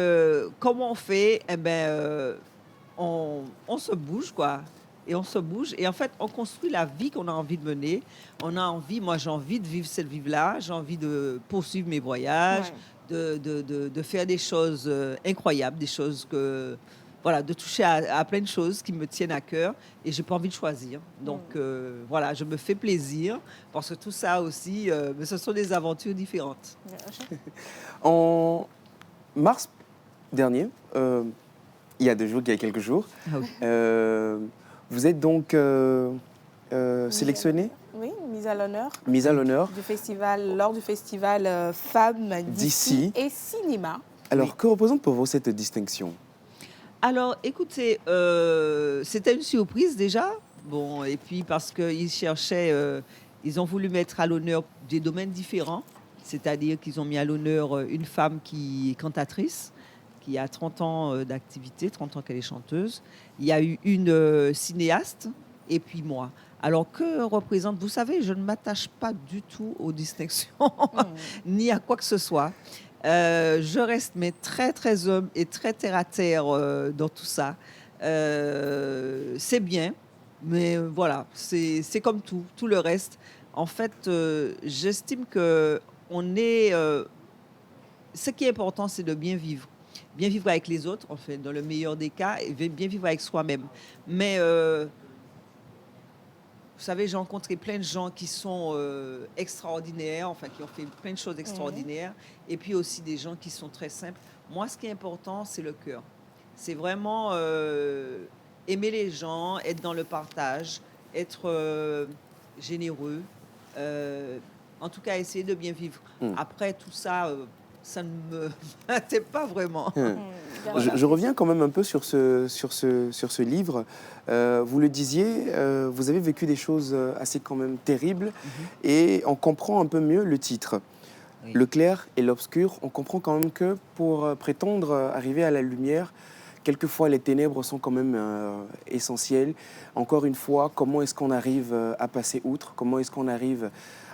comment on fait? Eh ben, on se bouge, quoi. Et on se bouge. Et en fait, on construit la vie qu'on a envie de mener. Moi, j'ai envie de vivre cette vie-là. J'ai envie de poursuivre mes voyages, de faire des choses incroyables, des choses que... Voilà, de toucher à plein de choses qui me tiennent à cœur. Et je n'ai pas envie de choisir. Donc, voilà, je me fais plaisir. Parce que tout ça aussi, mais ce sont des aventures différentes. En mars dernier, il y a 2 jours, il y a quelques jours, Ah oui. vous êtes donc sélectionnée, Oui, mise à l'honneur mise à l'honneur. lors du festival Femmes D'ici. d'ici et cinéma. Alors, que représente pour vous cette distinction? Alors, écoutez, c'était une surprise déjà. Bon, et puis parce qu'ils cherchaient, ils ont voulu mettre à l'honneur des domaines différents. C'est-à-dire qu'ils ont mis à l'honneur une femme qui est cantatrice, qui a 30 ans d'activité, 30 ans qu'elle est chanteuse. Il y a eu une cinéaste et puis moi. Alors, que représente... Vous savez, je ne m'attache pas du tout aux distinctions, ni à quoi que ce soit. Je reste mais très, très humble et très terre-à-terre dans tout ça. C'est bien, mais voilà, c'est comme tout le reste. En fait, j'estime que ce qui est important, c'est de bien vivre. Bien vivre avec les autres, en fait, dans le meilleur des cas, et bien vivre avec soi-même. Mais... vous savez, j'ai rencontré plein de gens qui sont extraordinaires, enfin qui ont fait plein de choses extraordinaires, et puis aussi des gens qui sont très simples. Moi, ce qui est important, c'est le cœur. C'est vraiment aimer les gens, être dans le partage, être généreux, en tout cas essayer de bien vivre. Après, tout ça, ça ne me m'intéresse pas vraiment. Je reviens quand même un peu sur ce livre. Vous le disiez, vous avez vécu des choses assez quand même terribles et on comprend un peu mieux le titre. Oui. Le clair et l'obscur, on comprend quand même que pour prétendre arriver à la lumière, quelquefois les ténèbres sont quand même essentielles. Encore une fois, comment est-ce qu'on arrive à passer outre? Comment est-ce qu'on arrive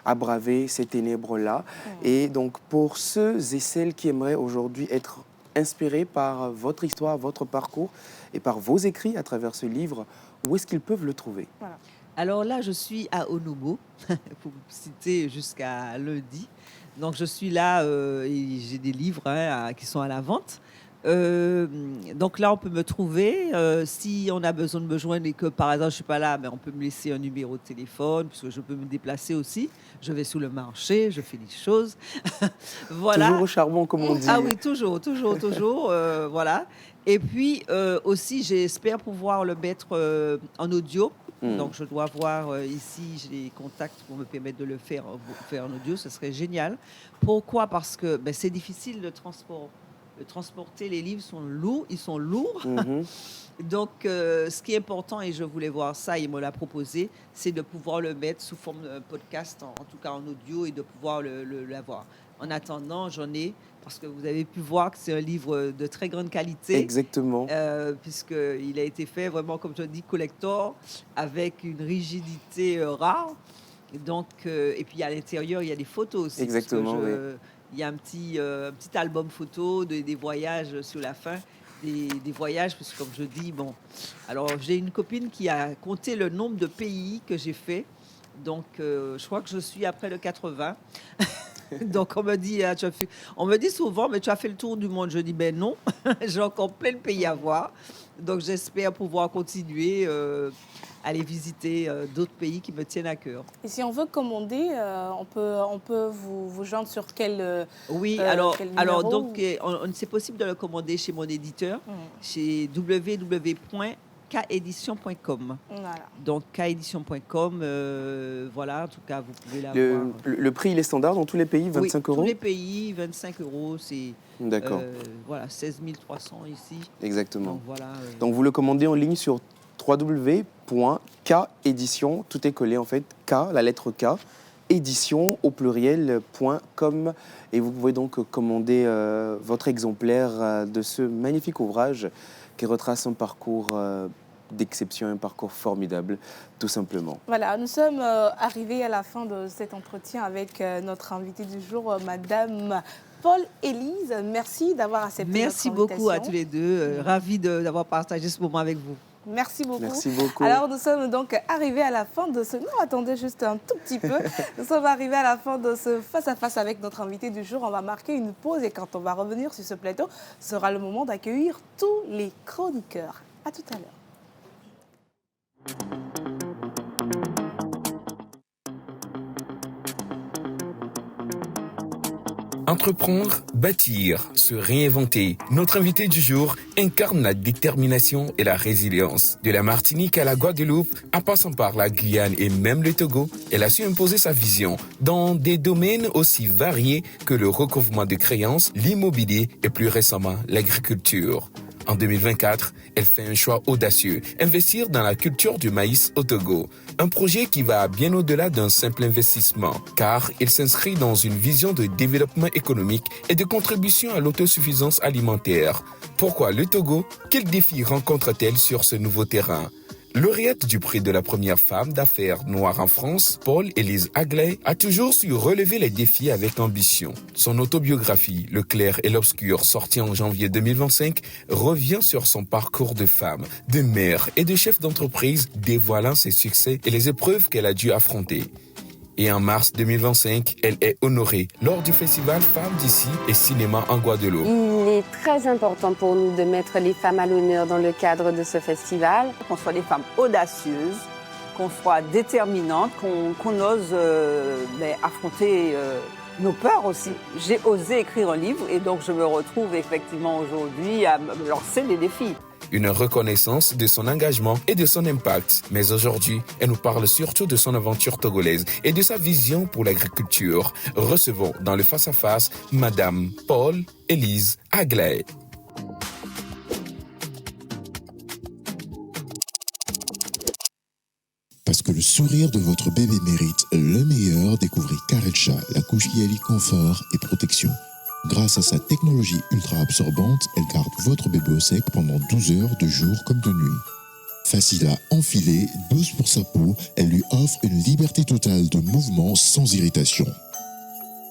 à braver ces ténèbres-là? Et donc pour ceux et celles qui aimeraient aujourd'hui être inspirés par votre histoire, votre parcours et par vos écrits à travers ce livre, où est-ce qu'ils peuvent le trouver? Voilà. Alors là, je suis à Onobo, pour vous citer jusqu'à lundi. Donc, je suis là et j'ai des livres qui sont à la vente. Donc là, on peut me trouver. Si on a besoin de me joindre et que par hasard je ne suis pas là, on peut me laisser un numéro de téléphone, puisque je peux me déplacer aussi. Je vais sous le marché, je fais des choses. Voilà. Toujours au charbon, comme on dit. Ah oui, toujours. Voilà. Et puis aussi, j'espère pouvoir le mettre en audio. Donc, je dois voir ici, j'ai les contacts pour me permettre de le faire en audio. Ce serait génial. Pourquoi ? Parce que c'est difficile de transporter les livres, ils sont lourds. Donc, ce qui est important, et je voulais voir ça, il me l'a proposé, c'est de pouvoir le mettre sous forme de podcast, en tout cas en audio, et de pouvoir l'avoir. En attendant, j'en ai, parce que vous avez pu voir que c'est un livre de très grande qualité. Exactement. Puisqu'il a été fait vraiment, comme je dis, collector, avec une rigidité rare. Donc, et puis à l'intérieur, il y a des photos aussi. Exactement, oui. Il y a un petit album photo des voyages sur la fin, des voyages, parce que comme je dis, alors j'ai une copine qui a compté le nombre de pays que j'ai fait. Donc, je crois que je suis après le 80. Donc, on me dit souvent, mais tu as fait le tour du monde. Je dis, non, j'ai encore plein de pays à voir. Donc, j'espère pouvoir continuer aller visiter d'autres pays qui me tiennent à cœur. Et si on veut commander, on peut vous joindre sur quel Oui, quel alors numéro, donc, c'est possible de le commander chez mon éditeur, chez www.keddition.com. Voilà. Donc, keddition.com, voilà, en tout cas, vous pouvez l'avoir. Le prix, il est standard dans tous les pays, 25 euros. Tous les pays, 25 euros, c'est... D'accord. Voilà, 16 300 ici. Exactement. Donc, voilà, Donc, vous le commandez en ligne sur www.keddition, tout est collé en fait, K, la lettre K, édition au pluriel.com, et vous pouvez donc commander votre exemplaire de ce magnifique ouvrage qui retrace un parcours d'exception, un parcours formidable, tout simplement. Voilà, nous sommes arrivés à la fin de cet entretien avec notre invitée du jour, Madame Paul-Élise. Merci d'avoir accepté notre invitation. Merci beaucoup à tous les deux. Ravi d'avoir partagé ce moment avec vous. Merci beaucoup. Merci beaucoup. Alors, nous sommes donc arrivés à la fin de ce... Non, attendez juste un tout petit peu. Nous sommes arrivés à la fin de ce face-à-face avec notre invité du jour. On va marquer une pause et quand on va revenir sur ce plateau, ce sera le moment d'accueillir tous les chroniqueurs. À tout à l'heure. Entreprendre, bâtir, se réinventer. Notre invité du jour incarne la détermination et la résilience. De la Martinique à la Guadeloupe, en passant par la Guyane et même le Togo, elle a su imposer sa vision dans des domaines aussi variés que le recouvrement de créances, l'immobilier et plus récemment l'agriculture. En 2024, elle fait un choix audacieux, investir dans la culture du maïs au Togo. Un projet qui va bien au-delà d'un simple investissement, car il s'inscrit dans une vision de développement économique et de contribution à l'autosuffisance alimentaire. Pourquoi le Togo ? Quels défis rencontre-t-elle sur ce nouveau terrain ? Lauréate du prix de la première femme d'affaires noire en France, Paul-Élise Aglaé a toujours su relever les défis avec ambition. Son autobiographie, Le clair et l'obscur, sortie en janvier 2025, revient sur son parcours de femme, de mère et de chef d'entreprise, dévoilant ses succès et les épreuves qu'elle a dû affronter. Et en mars 2025, elle est honorée lors du festival Femmes d'ici et Cinéma en Guadeloupe. Il est très important pour nous de mettre les femmes à l'honneur dans le cadre de ce festival. Qu'on soit des femmes audacieuses, qu'on soit déterminantes, qu'on ose affronter nos peurs aussi. J'ai osé écrire un livre et donc je me retrouve effectivement aujourd'hui à me lancer des défis. Une reconnaissance de son engagement et de son impact. Mais aujourd'hui, elle nous parle surtout de son aventure togolaise et de sa vision pour l'agriculture. Recevons dans le face-à-face Madame Paul-Élise Aglaé. Parce que le sourire de votre bébé mérite le meilleur, découvrez Karelcha, la couche qui allie confort et protection. Grâce à sa technologie ultra absorbante, elle garde votre bébé au sec pendant 12 heures de jour comme de nuit. Facile à enfiler, douce pour sa peau, elle lui offre une liberté totale de mouvement sans irritation.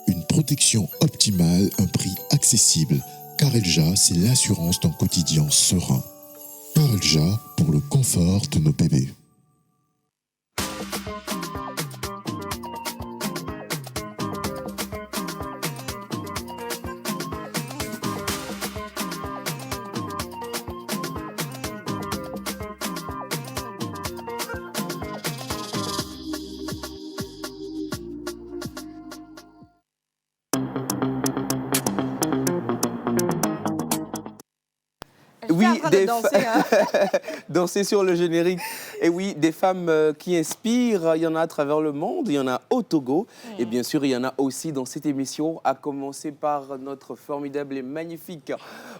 Une protection optimale, un prix accessible. Karelcha, c'est l'assurance d'un quotidien serein. Karelcha, pour le confort de nos bébés. train de danser. Hein. Danser sur le générique. Et oui, des femmes qui inspirent, il y en a à travers le monde, il y en a au Togo. Et bien sûr, il y en a aussi dans cette émission, à commencer par notre formidable et magnifique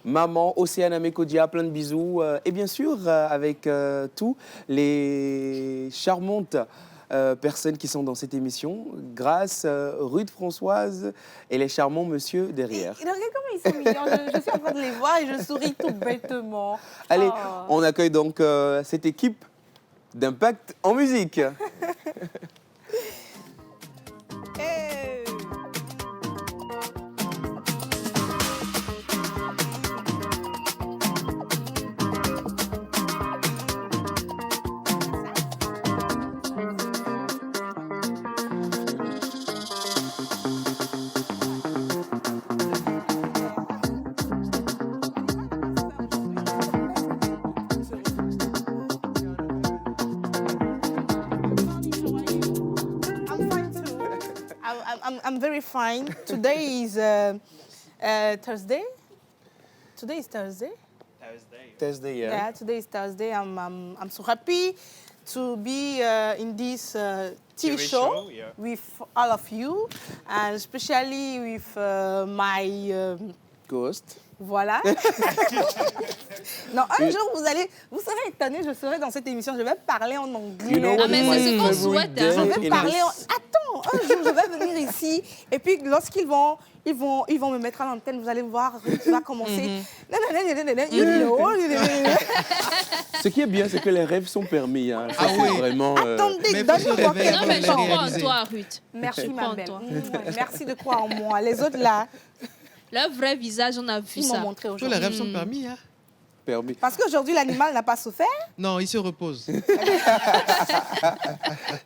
maman Océane Amekodia, plein de bisous. Et bien sûr, avec tous les charmantes personnes qui sont dans cette émission, Grâce, Ruth Françoise et les charmants monsieur derrière. Et regarde comment ils sont mignons. Je suis en train de les voir et je souris tout bêtement. Allez, Oh. on accueille donc cette équipe d'Impact en musique. Hey. I'm fine too. I'm very fine. Today is Thursday. Today is Thursday. Thursday, yeah. Yeah, today is Thursday. I'm so happy to be in this TV show yeah. with all of you, and especially with my Ghost. voilà. Non, un jour vous serez étonnés, je serai dans cette émission, je vais parler en anglais. You know Ah, mais what c'est my ce qu'on favorite souhaite, day hein. Je vais in parler. this- Attends, un jour je vais venir ici et puis lorsqu'ils vont me mettre à l'antenne, vous allez voir, tu vas commencer. You know. Ce qui est bien, c'est que les rêves sont permis. Hein. Ça, c'est vraiment. Attendez, Mais faut se donne-moi réveiller Non, pour mais quelques je les temps. crois en réaliser. toi, Ruth. Merci Je ma crois en belle. toi. Merci de croire en moi. Les autres là, Leur vrai visage, on a vu ils m'ont ça. montré Tous les aujourd'hui. rêves sont permis, hein? permis. Parce qu'aujourd'hui l'animal n'a pas souffert. Non, il se repose.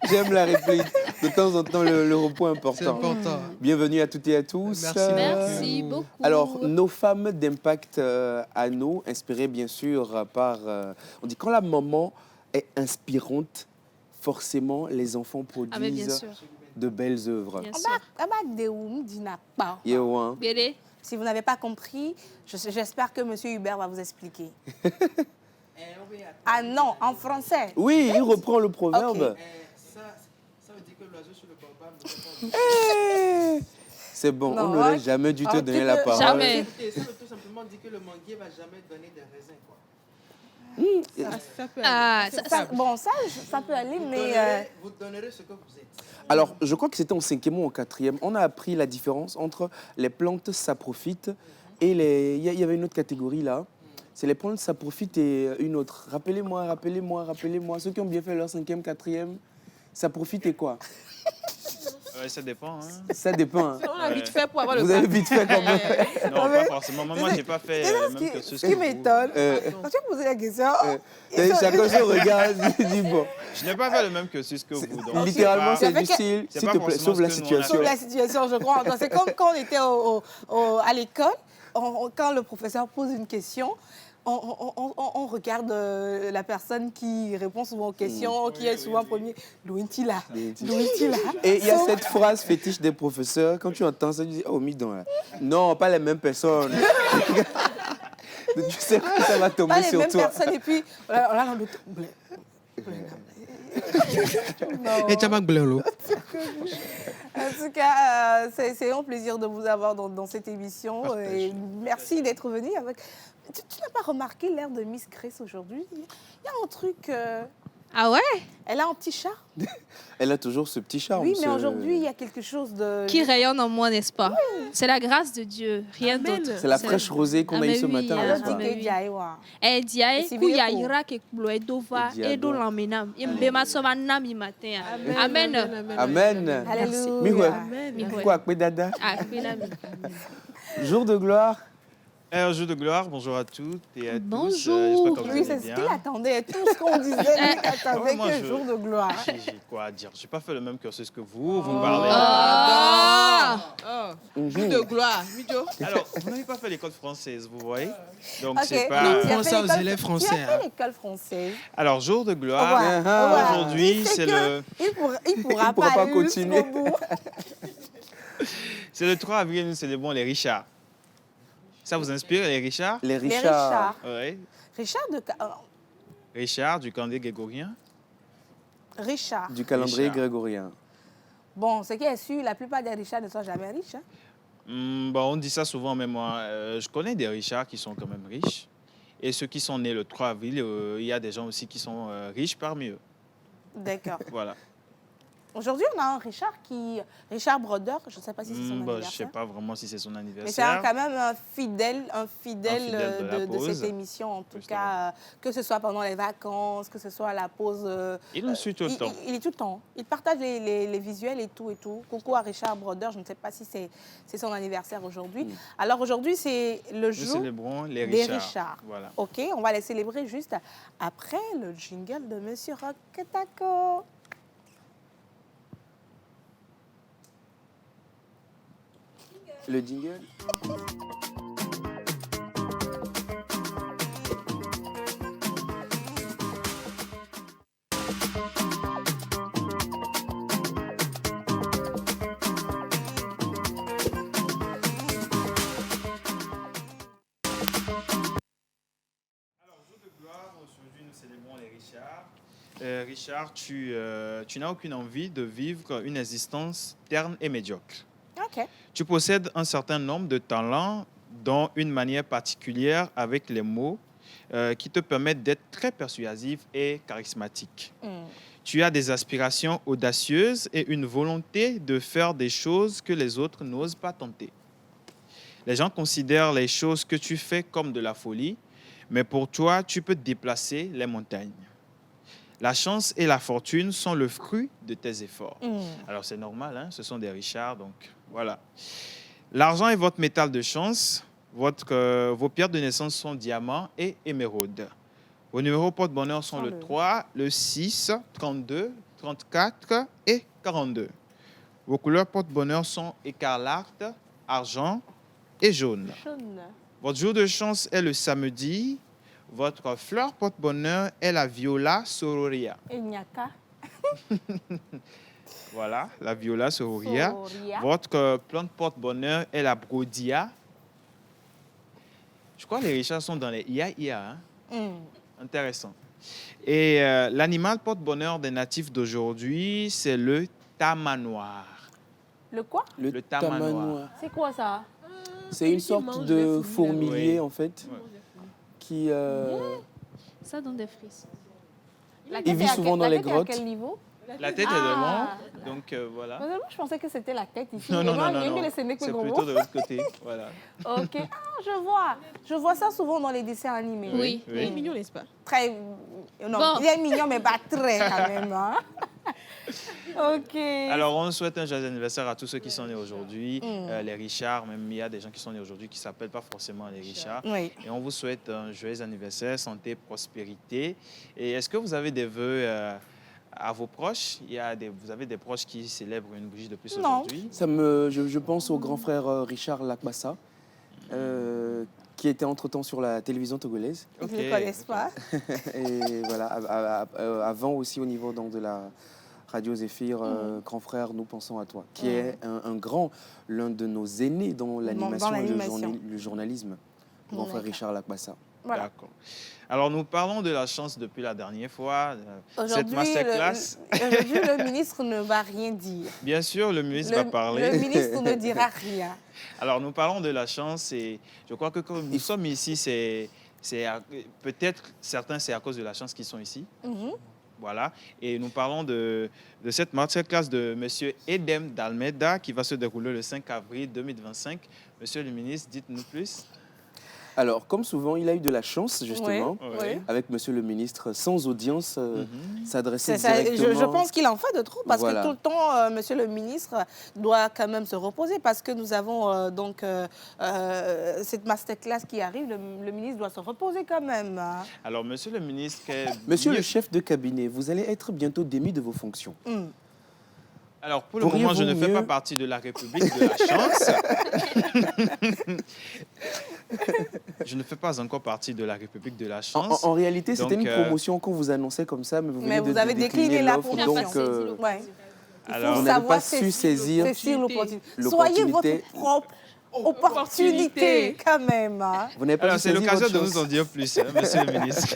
J'aime la réplique. De temps en temps, le repos est C'est important. important. Bienvenue à toutes et à tous. Merci. Merci beaucoup. Alors, nos femmes d'impact à nous, inspirées bien sûr par... on dit quand la maman est inspirante, forcément les enfants Ah, mais bien produisent sûr. de belles œuvres. Bien sûr. Yo, hein. Béré, Si vous n'avez pas compris, j'espère que M. Hubert va vous expliquer. Ah non, en français. Oui, il reprend le proverbe. Ça veut dire que l'oiseau sur le baobab. C'est bon, Non, on n'aurait ok. jamais dû te Ah, donner tu la peux- parole. jamais. Et ça veut tout simplement dire que le manguier va jamais donner de raisin, quoi. Ah, Ça peut aller, mais... Vous donnerez ce que vous êtes. Alors, je crois que c'était en 5e ou en 4e. On a appris la différence entre les plantes saprophytes et les... Il y avait une autre catégorie là. C'est les plantes saprophytes et une autre. Rappelez-moi. Ceux qui ont bien fait leur 5e, 4e, saprophyte et quoi? Ouais, ça dépend. Hein. Ça dépend. Hein. On a vite fait pour avoir le Vous avez vite fait quand même. Non, pas forcément. Moi, j'ai pas fait Ce même que ce qui m'étonne, quand tu as posé la question, Chacun se regarde et dit bon. Je n'ai pas fait le même que ce que vous. Donc, Littéralement, c'est Ça fait du que- style, c'est s'il pas te plaît, forcément sauve la ce que nous, on a situation. sur la situation, je crois. C'est comme quand on était à l'école, quand le professeur pose une question, on regarde la personne qui répond souvent aux questions, qui est souvent premier. Louintila. Et il y a cette phrase fétiche des professeurs, quand tu entends ça, tu dis, oh, midon, là. Non, pas les mêmes personnes. Tu sais que ça va tomber Pas les sur mêmes toi. personnes. Et puis, là, on le... Et Tchamak Blelo. En tout cas, c'est un plaisir de vous avoir dans cette émission. Et merci d'être venu. Tu n'as pas remarqué l'air de Miss Grace aujourd'hui? Il y a un truc... Ah ouais? Elle a un petit chat. Elle a toujours ce petit charme. Oui, mais ce- aujourd'hui, il y a quelque chose de... Qui rayonne en moi, n'est-ce pas? C'est la grâce de Dieu, rien d'autre. C'est la fraîche rosée qu'on Ah, a eue mais ce oui, matin. hein. n'est-ce Alors, pas? mais tu oui. dis, aïe, wa. Diaye, Et si kuya bien ira ke kulo edova Et diado. edo laminam. Yembema soba nami matin. Amen. Amen. Alléluia. Miwe. Quoi, Kwe Dada? Ah, kunami. Jour de gloire. Un jour de gloire, bonjour à toutes et à tous. Bonjour. J'espère que vous Lui, allez c'est ce bien. qu'il attendait. Tout ce qu'on disait, lui, attendait Ouais, moi, que je- jour de gloire. J'ai quoi à dire? J'ai pas fait le même cursus que vous. Vous me parlez. Ah! De gloire. Mijo. Alors, vous n'avez pas fait l'école française, vous voyez? Donc, Ok, c'est donc, pas. tu as Pense fait aux l'école- élèves Tu français, as fait hein. l'école française. Alors, jour de gloire. Ouais. Ah, Ouais. Aujourd'hui, Il sait c'est que le- Il pourra pourra pas aller continuer. jusqu'au bout. C'est le 3 avril, nous célébrons les Richards. Ça vous inspire, les Richard? Les Les Richards. Richards. Oui. Richard de... Richard, du calendrier grégorien. Richard. Du calendrier Richard. grégorien. Bon, ce qui est sûr, la plupart des Richards ne sont jamais riches. Hein. On dit ça souvent, mais moi, je connais des Richards qui sont quand même riches. Et ceux qui sont nés le 3 avril, il y a des gens aussi qui sont riches parmi eux. D'accord. Voilà. Aujourd'hui, on a un Richard Brodeur, je ne sais pas si c'est son Je ne anniversaire. sais pas vraiment si c'est son Mais c'est anniversaire. quand même un fidèle, fidèle de la de pause. cette émission, en tout Justement. cas, que ce soit pendant les vacances, que ce soit à la pause. Il nous suit tout le temps. Il est tout le temps. Il partage les visuels et tout et tout. Coucou à Richard Brodeur, je ne sais pas si c'est son anniversaire aujourd'hui. Alors aujourd'hui, c'est le Nous jour célébrons les des Richards. Richards. Voilà. OK, on va les célébrer juste après le jingle de Monsieur Rock Taco. Le jingle. Aujourd'hui, nous célébrons les Richards. Richard, tu n'as aucune envie de vivre une existence terne et médiocre. OK. Tu possèdes un certain nombre de talents, dont une manière particulière avec les mots qui te permettent d'être très persuasif et charismatique. Tu as des aspirations audacieuses et une volonté de faire des choses que les autres n'osent pas tenter. Les gens considèrent les choses que tu fais comme de la folie, mais pour toi, tu peux déplacer les montagnes. La chance et la fortune sont le fruit de tes efforts. Alors, c'est normal, hein? Ce sont des Richards, donc voilà. L'argent est votre métal de chance. Vos pierres de naissance sont diamants et émeraudes. Vos numéros porte-bonheur sont le 3, le 6, 32, 34 et 42. Vos couleurs porte-bonheur sont écarlate, argent et jaune. Votre jour de chance est le samedi. Votre fleur porte-bonheur est la viola sororia. Et Nyaka. Voilà, la viola sororia. Sororia. Votre plante porte-bonheur est la brodia. Je crois que les Richards sont dans les ia-ia. Hein? Intéressant. Et l'animal porte-bonheur des natifs d'aujourd'hui, c'est le tamanoir. Le quoi? Le tamanoir. C'est quoi ça? C'est une sorte de fourmilier, Oui. en fait, Ouais. qui... Ça donne des frissons. Il vit souvent dans les grottes. À quel niveau? La tête est de long, donc voilà. Moi, je pensais que c'était la tête ici. Non, non, Et moi, non, il y a non, que non. les Sénégalais C'est gros. plutôt de l'autre côté. Voilà. OK. Ah, je vois. Je vois ça souvent dans les dessins animés. Oui. Il est mignon, n'est-ce pas? Très... Non, Bon. il est mignon, mais pas très quand même. Hein? OK. Alors, on souhaite un joyeux anniversaire à tous ceux qui sont nés aujourd'hui. Les Richards, même il y a des gens qui sont nés aujourd'hui qui ne s'appellent pas forcément les Richards. Oui. Et on vous souhaite un joyeux anniversaire, santé, prospérité. Et est-ce que vous avez des vœux à vos proches? Vous avez des proches qui célèbrent une bougie de plus Non. aujourd'hui? Je pense au grand frère Richard Lakbassa, qui était entre-temps sur la télévision togolaise. Ils ne le connaissent pas. Et voilà, avant aussi au niveau donc, de la Radio Zéphyr, grand frère, nous pensons à toi, qui est l'un de nos aînés dans l'animation et le journalisme, grand frère Richard Lakbassa. Voilà. D'accord. Alors, nous parlons de la chance depuis la dernière fois. Cette Aujourd'hui, masterclass. Aujourd'hui, le ministre ne va rien dire. Bien sûr, le ministre va parler. Le ministre ne dira rien. Alors, nous parlons de la chance et je crois que comme nous sommes ici, peut-être certains, c'est à cause de la chance qu'ils sont ici. Voilà. Et nous parlons de cette masterclass de M. Edem Dalmeda qui va se dérouler le 5 avril 2025. Monsieur le ministre, dites-nous plus. Alors, comme souvent, il a eu de la chance, justement, Oui. avec monsieur le ministre, sans audience, s'adresser C'est ça, directement... je pense qu'il en fait de trop parce Voilà. que tout le temps, monsieur le ministre doit quand même se reposer parce que nous avons cette masterclass qui arrive. Le ministre doit se reposer quand même. Hein. Alors, monsieur le ministre... Monsieur le chef de cabinet, vous allez être bientôt démis de vos fonctions. Alors, pour le moment, je ne fais pas partie de la République de la chance. Je ne fais pas encore partie de la République de la chance. En réalité, c'était Donc, une promotion qu'on vous annonçait comme ça, mais vous venez vous de avez décliné la l'offre, promotion. donc Ouais. Alors, vous n'avez pas su saisir l'opportunité. l'opportunité. Soyez votre propre opportunité quand même. Hein. Vous n'avez pas Alors, dû c'est saisir l'occasion votre de nous chance. en dire plus, hein, monsieur le ministre.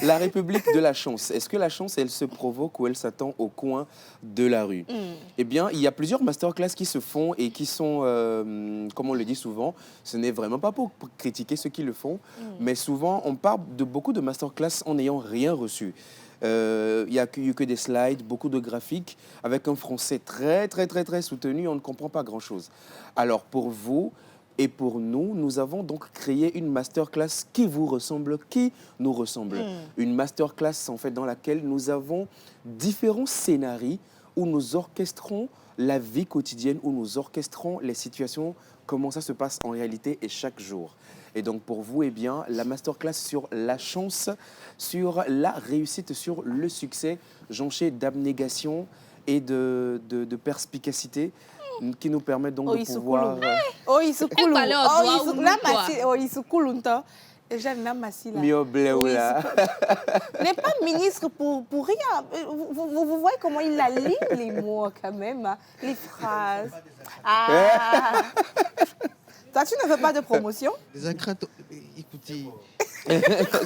La République de la chance. Est-ce que la chance, elle se provoque ou elle s'attend au coin de la rue? Eh bien, il y a plusieurs masterclass qui se font et qui sont, comme on le dit souvent, ce n'est vraiment pas pour critiquer ceux qui le font, mais souvent, on parle de beaucoup de masterclass en n'ayant rien reçu. Il n'y a eu que des slides, beaucoup de graphiques, avec un français très soutenu, on ne comprend pas grand-chose. Alors, pour vous et pour nous, nous avons donc créé une masterclass qui vous ressemble, qui nous ressemble. Une masterclass, en fait, dans laquelle nous avons différents scénarios où nous orchestrons la vie quotidienne, où nous orchestrons les situations, comment ça se passe en réalité et chaque jour. Et donc pour vous, eh bien, la masterclass sur la chance, sur la réussite, sur le succès, jonché d'abnégation et de perspicacité qui nous permettent donc de pouvoir... J'aime la massie là. Mio Bleoula. N'est pas ministre pour rien. Vous voyez comment il aligne les mots quand même, hein, les phrases. Ah. Toi, tu ne fais pas de promotion? Les accrates, écoutez.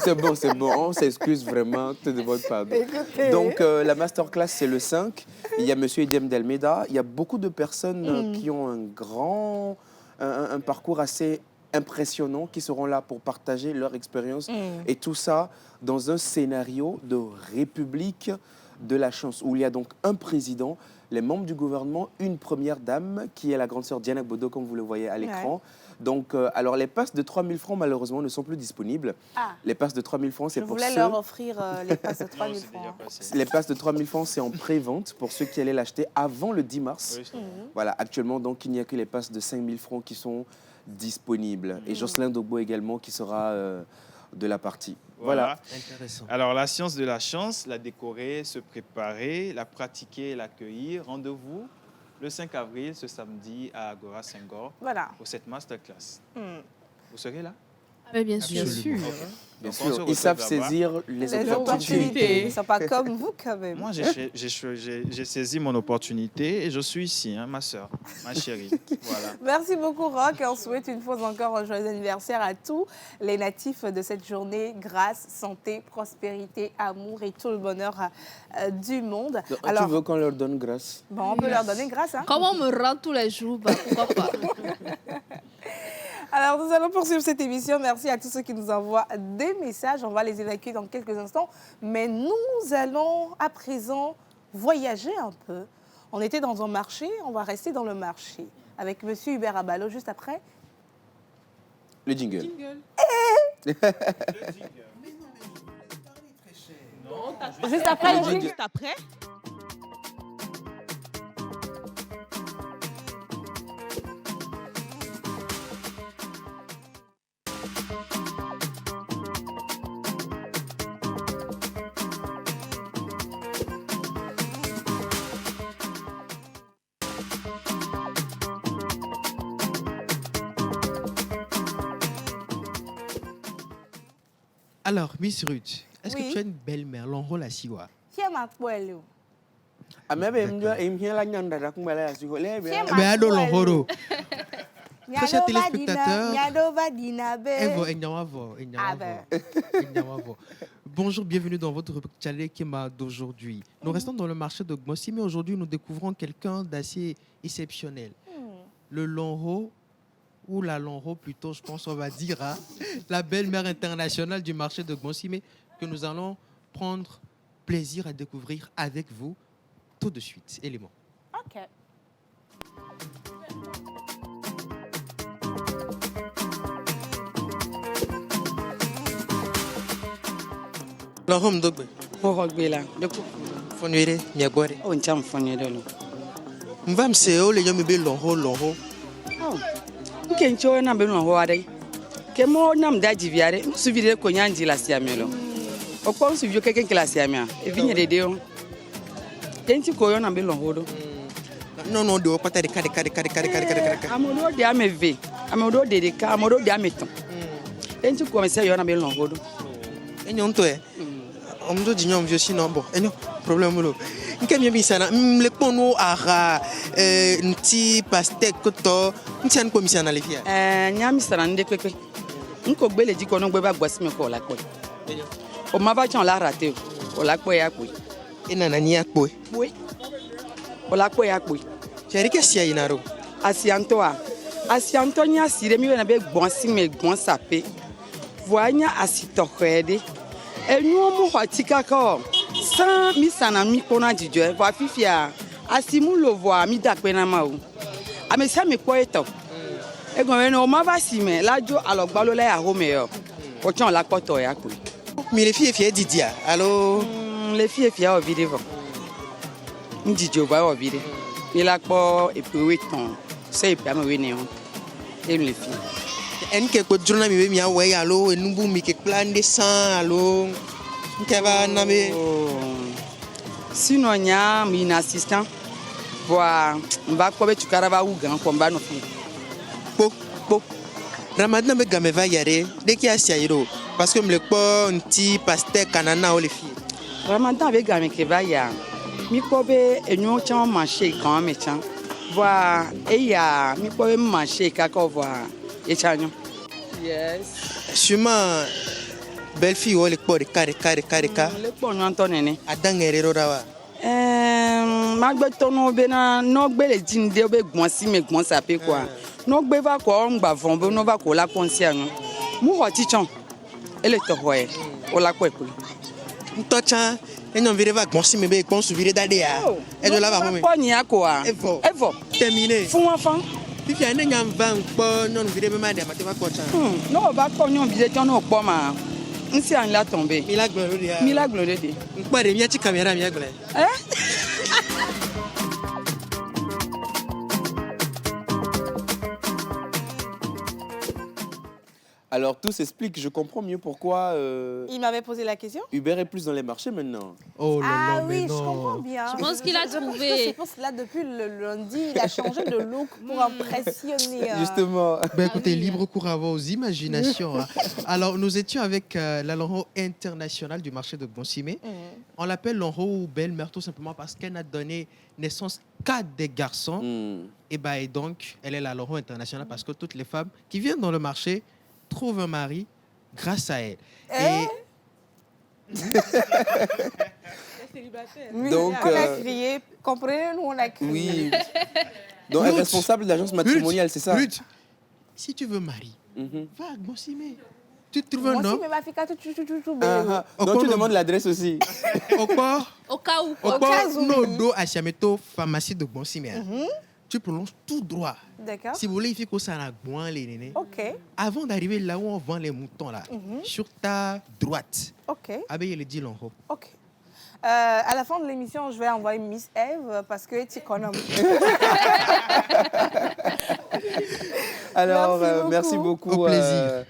C'est bon, on s'excuse vraiment, te demande pardon. Écoutez. Donc la masterclass c'est le 5, il y a monsieur Idem Delmeda, il y a beaucoup de personnes qui ont un parcours assez impressionnant, qui seront là pour partager leur expérience et tout ça dans un scénario de république de la chance où il y a donc un président, les membres du gouvernement, une première dame qui est la grande sœur Diana Bodo comme vous le voyez à l'écran. Ouais. Donc, alors les passes de 3 000 francs malheureusement ne sont plus disponibles. Ah. Les passes de 3 000 francs c'est pour ceux... Je voulais leur offrir les passes de 3 000 francs. Les passes de 3 000 francs c'est en pré-vente pour ceux qui allaient l'acheter avant le 10 mars. Oui, voilà, actuellement donc il n'y a que les passes de 5 000 francs qui sont disponibles. Et Jocelyn Dogbo également qui sera de la partie. Voilà. Intéressant. Alors, la science de la chance, la décorer, se préparer, la pratiquer, l'accueillir. Rendez-vous le 5 avril, ce samedi, à Agora Senghor, pour cette masterclass. Vous serez là? Mais bien sûr. Bien sûr. Ils savent saisir les opportunités. Ils ne sont pas comme vous quand même. Moi, j'ai saisi mon opportunité et je suis ici, hein, ma soeur, ma chérie. Voilà. Merci beaucoup, Roch. Et on souhaite une fois encore un joyeux anniversaire à tous les natifs de cette journée. Grâce, santé, prospérité, amour et tout le bonheur du monde. Donc, alors, tu veux qu'on leur donne grâce? Bon, on peut leur donner grâce. Hein? Comme on me rend tous les jours, bah, pourquoi pas? Alors, nous allons poursuivre cette émission. Merci à tous ceux qui nous envoient des messages. On va les évacuer dans quelques instants. Mais nous allons à présent voyager un peu. On était dans un marché, on va rester dans le marché. Avec M. Hubert Abalo, juste après. Le jingle. Le jingle. Juste après le jingle. Juste après. Alors, Miss Ruth, est-ce que tu as une belle-mère, l'enrôle la siwa? Mais alors, l'enrôle. Très chers téléspectateurs, bonjour, bienvenue dans votre rubrique Tchalekema d'aujourd'hui. Nous restons dans le marché de Gmossi, mais aujourd'hui nous découvrons quelqu'un d'assez exceptionnel. Le Lonro, ou la Lonro plutôt, je pense on va dire, hein, la belle-mère internationale du marché de Gmossi, que nous allons prendre plaisir à découvrir avec vous tout de suite. Élément. Ok. Lonro mdogbe. Mokogbe la. Fonwere, miagware. O ncham fonwere lo. Mvam se o le yomi be lonro. Nke ncho na be lonro ade. Ke mo nam da jiviare, suvire ko nyanji la siamelo. O ko suvio keke klasi amia. E vinye dede o. Tenti ko yo na be lonro do. Non, de opata de kare. Amodo de ameve. Amodo de ka, amodo de ameton. Tenti ko me se yo na be lonro do. Enyo nto e. Omdo jinyom vio sino bon. Enyo problème lo. Nke mi sana le pono ara nti pastek to Ntian ko misiana le fia. Nyami sana nde kwekwe. Nko gbele di ko no gbe ba gbasi me ko la po. O ma ba chan la raté o la po ya po. Ina na ni akpo. Oui. O la po ya po. Chéri ke sia inaro. Asianto a. Asianto nya sire mi na be gbonsi me gbon sape. Voanya asito kwede. Enu mu hotika ko. San mi sana mi kona jijo. Va fifia. Asimu lo voa mi dakpe na ma o. Amesia mi ko eto. Egon no ma va si me lajo alogbalo le ya home yo. O chan la poto ya pe. Mi le fie didia. Allo le fie o vide vo. Ndijo ba o vide. Mi la po e pe weton. Se e pe am we ne on. E le fie. En ke ko jurna mi mi awe allo enumbu mi ke plan de sang allo. Nkeba na me. Sinon nya mi na assistant. Voa mba ko be tukara ba ugan ko mba no fi. Po. Ramadan me game va yare de ki asia iro parce que me le po nti pasteur kanana o le fi. Ramadan be game ke va ya. Mi ko be enyo chan marché kan me chan. Voa ya mi ko be marché ka ko voa e chanyo. Yes. Sûrement belle fille o le po de carré. Le po no antonene. Adangere ro dawa. Magbe tono be na no gbe le jinde o be gbon si me gbon sape quoi. No gbe va ko ngba von be no va ko la konsia no. Mu ho ti chon. Ele to ho e. O la ko e ko. Nto chan enyo vire va gbon si me be gbon su vire dade ya. E do la va mo me. Ko ni akoa. Evo. Terminé. Fun enfant. Fifi ene nyam va npo non vire be ma de ma te va ko chan. No ba ko nyon vire ton no po ma. Nsi an la tomber. Milagro de. Npo re mi ati caméra mi agble. Alors tout s'explique, je comprends mieux pourquoi Il m'avait posé la question. Uber est plus dans les marchés maintenant. Oh là là, oui, mais je non. comprends bien. Je pense qu'il a trouvé. Je pense que là, depuis le lundi, il a changé de look pour impressionner. Justement. Ben écoutez, libre cours à vos imaginations. Hein. Alors, nous étions avec la Lonro internationale du marché de Bonsimé. On l'appelle Lonro ou belle-mère tout simplement parce qu'elle a donné naissance qu'à des garçons. Et donc, elle est la Lonro internationale parce que toutes les femmes qui viennent dans le marché trouvent un mari grâce à elle. Donc, on a crié, comprenez-nous, on a crié. Oui. Donc, elle est responsable de l'agence matrimoniale, c'est ça? Ruth, si tu veux mari, va à Bonsimé. Tu trouves un homme. Mais ma fille, donc, tu demandes l'adresse aussi. Au cas où. Au cas où. Nous, à Chameto, pharmacie de Bonsimé. Tu prolonges tout droit. D'accord. Si vous voulez, il faut que ça ait les nénés. Ok. Avant d'arriver là où on vend les moutons, là, sur ta droite, il y a le dit Lonro. Ok. À la fin de l'émission, je vais envoyer Miss Eve parce que tu connais. Alors, merci beaucoup. Au plaisir.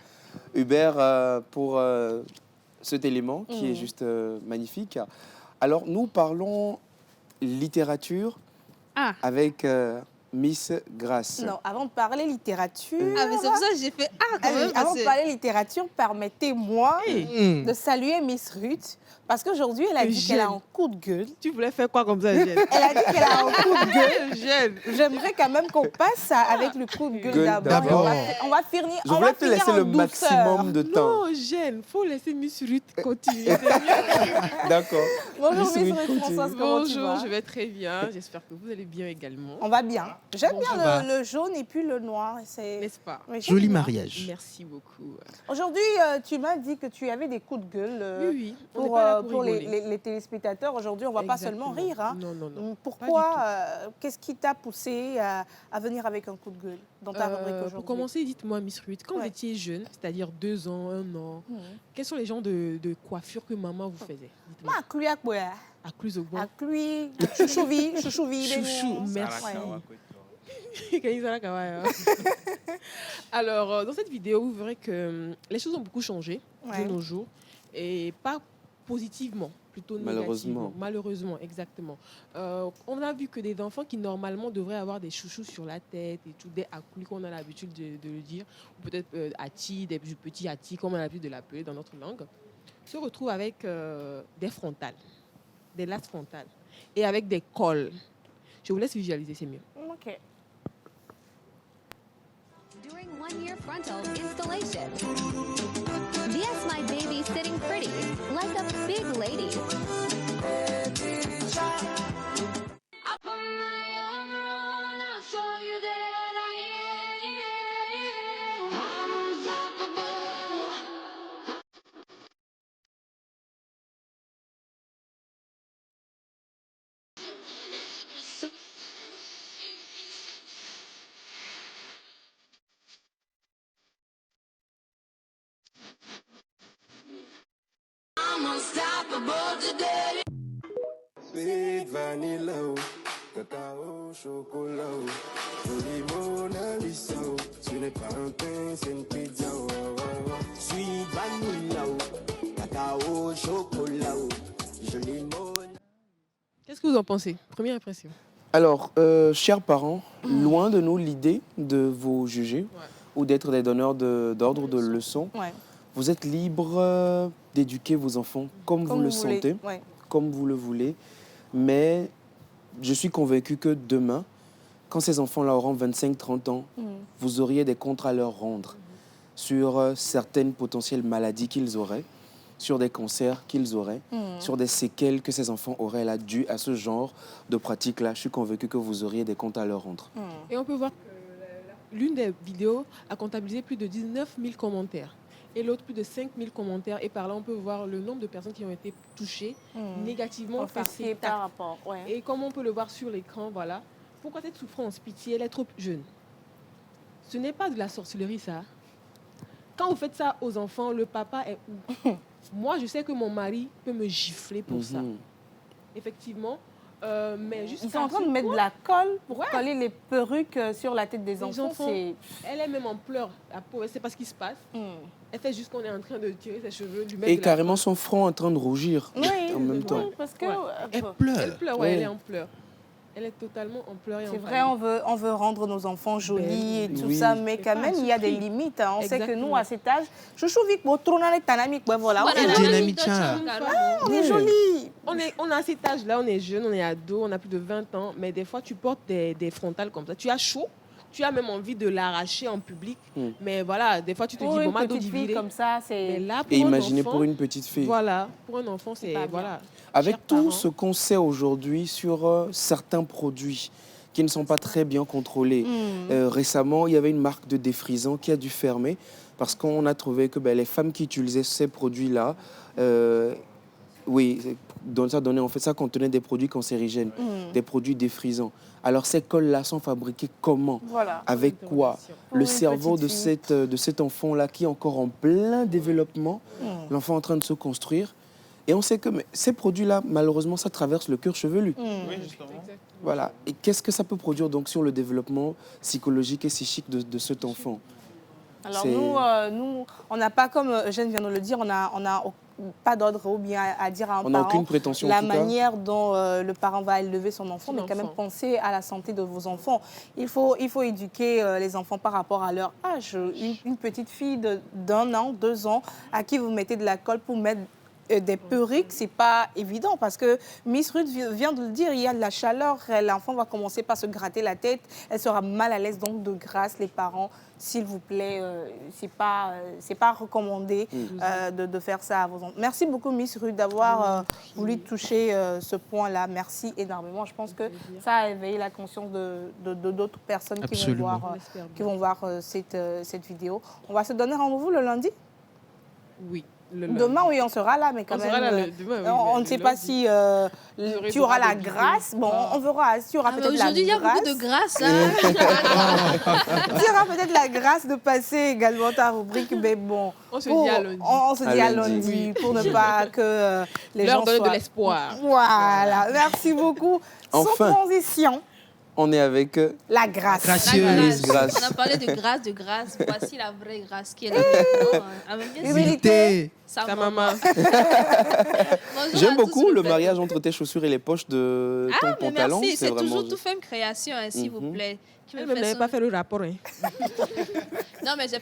Hubert, pour cet élément qui est juste magnifique. Alors, nous parlons littérature avec Miss Grace. Non, avant de parler littérature... mais c'est pour ça que j'ai fait quand même. Avant de parler littérature, permettez-moi de saluer Miss Ruth. Parce qu'aujourd'hui, elle a dit qu'elle a un coup de gueule. Tu voulais faire quoi comme ça, Eugène? Elle a dit qu'elle a un coup de gueule. J'aimerais quand même qu'on passe avec le coup de gueule d'abord. On va finir. Je voulais te laisser le maximum de temps. Non, Eugène, il faut laisser Miss Ruth continuer. D'accord. Bonjour Miss Ruth Françoise, comment tu vas? Bonjour, je vais très bien. J'espère que vous allez bien également. On va bien. J'aime bien le jaune et puis le noir. N'est-ce pas? Joli mariage. Merci beaucoup. Aujourd'hui, tu m'as dit que tu avais des coups de gueule. Oui. Pour les téléspectateurs. Aujourd'hui, on ne va pas seulement rire. Hein. Non. Pourquoi qu'est-ce qui t'a poussé à venir avec un coup de gueule dans ta rubrique aujourd'hui? Pour commencer, dites-moi, Miss Ruth, quand vous étiez jeune, c'est-à-dire 2 ans, 1 an, quels sont les genres de coiffure que maman vous faisait? À Cluy, à quoi? À Cluy, au bois. À Cluy, chouchouvi. Chouchou, merci. Alors, dans cette vidéo, vous verrez que les choses ont beaucoup changé de nos jours. Et pas positivement, plutôt négativement. Malheureusement, exactement. On a vu que des enfants qui normalement devraient avoir des chouchous sur la tête et tout, des accoulis qu'on a l'habitude de le dire, ou peut-être ati, des petits ati, comme on a l'habitude de l'appeler dans notre langue, se retrouvent avec des frontales, des lattes frontales, et avec des cols. Je vous laisse visualiser, c'est mieux. Ok. offering 1-year frontal installation. DS My Baby sitting pretty, like a big lady. Sweet vanilla, cacao, chocolat, joli Mona Lisa, tu n'es pas un pain, c'est une pizza. Sweet vanilla, cacao, chocolat, joli Mona. Qu'est-ce que vous en pensez? Première impression. Alors, chers parents, loin de nous l'idée de vous juger ou d'être des donneurs d'ordre de leçons. Ouais. Vous êtes libre d'éduquer vos enfants comme vous le sentez, comme vous le voulez. Mais je suis convaincu que demain, quand ces enfants-là auront 25-30 ans, vous auriez des comptes à leur rendre sur certaines potentielles maladies qu'ils auraient, sur des cancers qu'ils auraient, sur des séquelles que ces enfants auraient là, dues à ce genre de pratiques-là. Je suis convaincu que vous auriez des comptes à leur rendre. Et on peut voir que l'une des vidéos a comptabilisé plus de 19 000 commentaires. Et l'autre, plus de 5 000 commentaires. Et par là, on peut voir le nombre de personnes qui ont été touchées négativement par ces par rapport. Ouais. Et comme on peut le voir sur l'écran, voilà. Pourquoi cette souffrance, pitié, elle est trop jeune? Ce n'est pas de la sorcellerie, ça. Quand vous faites ça aux enfants, le papa est où? Moi, je sais que mon mari peut me gifler pour ça. Effectivement. Mais juste ils sont en train de mettre de la colle pour coller les perruques sur la tête des les enfants. Elle est même en pleurs. La pauvre, elle ne sait pas ce qui se passe. Elle fait juste qu'on est en train de tirer ses cheveux, lui mettre Et carrément son front en train de rougir en même temps. Oui, parce que elle pleure. Elle pleure, elle est en pleurs. Elle est totalement en pleurs. C'est vrai, on veut rendre nos enfants jolis et tout ça, mais quand même, il y a des limites. Hein. On sait que nous, à cet âge, je trouve que voilà. On est jolis. On a à cet âge-là, on est jeune, on est ado, on a plus de 20 ans, mais des fois, tu portes des frontales comme ça. Tu as chaud. Tu as même envie de l'arracher en public. Mais voilà, des fois, tu te dis, bon, ma fille comme ça, c'est... Et imaginez pour une petite fille. Voilà, pour un enfant, c'est... Voilà. Avec tout ce qu'on sait aujourd'hui sur certains produits qui ne sont pas très bien contrôlés. Récemment, il y avait une marque de défrisant qui a dû fermer parce qu'on a trouvé que les femmes qui utilisaient ces produits-là, ça contenait des produits cancérigènes, des produits défrisants. Alors ces colles-là sont fabriquées comment? Avec quoi? Le cerveau de cet enfant-là qui est encore en plein développement, l'enfant en train de se construire. Et on sait que ces produits-là, malheureusement, ça traverse le cuir chevelu. Oui, justement. Voilà. Et qu'est-ce que ça peut produire donc sur le développement psychologique et psychique de cet enfant? Alors nous, on n'a pas, comme Eugène vient de le dire, on n'a pas d'ordre ou bien à dire à un parent. On n'a aucune prétention. La manière dont le parent va élever son enfant, mais quand même penser à la santé de vos enfants. Il faut éduquer les enfants par rapport à leur âge. Une petite fille d'1 an, 2 ans, à qui vous mettez de la colle pour mettre des perruques, c'est pas évident parce que Miss Ruth vient de le dire, il y a de la chaleur, l'enfant va commencer par se gratter la tête, elle sera mal à l'aise, donc de grâce les parents, s'il vous plaît, c'est pas recommandé de faire ça à vos enfants. Merci beaucoup Miss Ruth d'avoir voulu toucher ce point-là, merci énormément. Je pense que ça a éveillé la conscience de d'autres personnes qui vont voir cette vidéo. On va se donner rendez-vous le lundi? Oui. Demain, oui, on sera là, mais quand même, on ne sait pas si tu auras la grâce. Bon, on verra si tu auras peut-être la grâce. Aujourd'hui, il y a beaucoup de grâce. Tu auras peut-être la grâce de passer également ta rubrique, mais bon. On se dit à lundi. On se dit à lundi pour ne pas que les gens soient... de l'espoir. Voilà, merci beaucoup. Enfin. Sans transition. On est avec la grâce. Gracieuse grâce. On a parlé de grâce. Voici la vraie grâce qui est là maintenant. Humilité. Ta maman. J'aime beaucoup le mariage entre tes chaussures et les poches de ton pantalon. Merci, c'est toujours tout Femme Création, s'il vous plaît. Elle ne m'avait pas fait le rapport. Non, mais c'est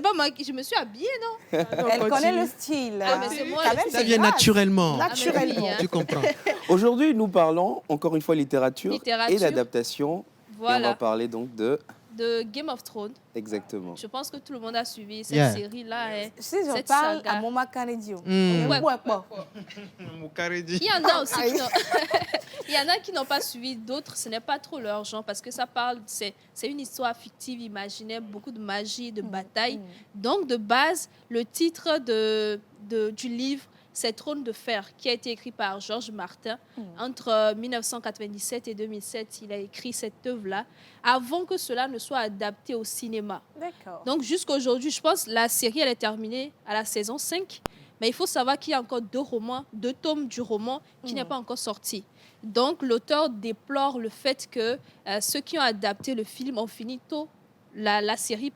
pas moi qui je me suis habillée, non? Elle connaît le style. Mais moi, ça vient naturellement. Naturellement. Tu comprends. Aujourd'hui, nous parlons, encore une fois, littérature et d'adaptation. Voilà. Et on va parler donc de de Game of Thrones. Exactement. Je pense que tout le monde a suivi cette série-là. Si je parle à mon Macanedio. Il y en a aussi il y en a qui n'ont pas suivi, d'autres, ce n'est pas trop leur genre parce que ça parle, c'est une histoire fictive, imaginaire, beaucoup de magie, de bataille. Donc, de base, le titre du livre, c'est Trône de fer, qui a été écrit par Georges Martin. Entre 1997 et 2007, il a écrit cette œuvre-là, avant que cela ne soit adapté au cinéma. D'accord. Donc, jusqu'à aujourd'hui, je pense que la série, elle est terminée à la saison 5. Mais il faut savoir qu'il y a encore 2 tomes du roman qui n'est pas encore sorti. Donc, l'auteur déplore le fait que ceux qui ont adapté le film ont fini tôt la série,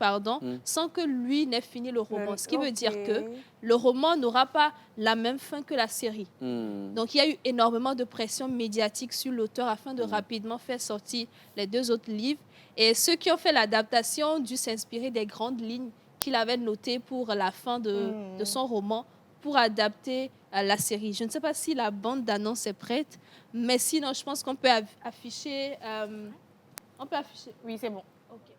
sans que lui n'ait fini le roman. Ce qui veut dire que le roman n'aura pas la même fin que la série. Donc, il y a eu énormément de pression médiatique sur l'auteur afin de rapidement faire sortir les 2 autres livres. Et ceux qui ont fait l'adaptation ont dû s'inspirer des grandes lignes qu'il avait notées pour la fin de son roman pour adapter la série. Je ne sais pas si la bande d'annonce est prête, mais sinon, je pense qu'on peut afficher... on peut afficher. Oui, c'est bon. OK.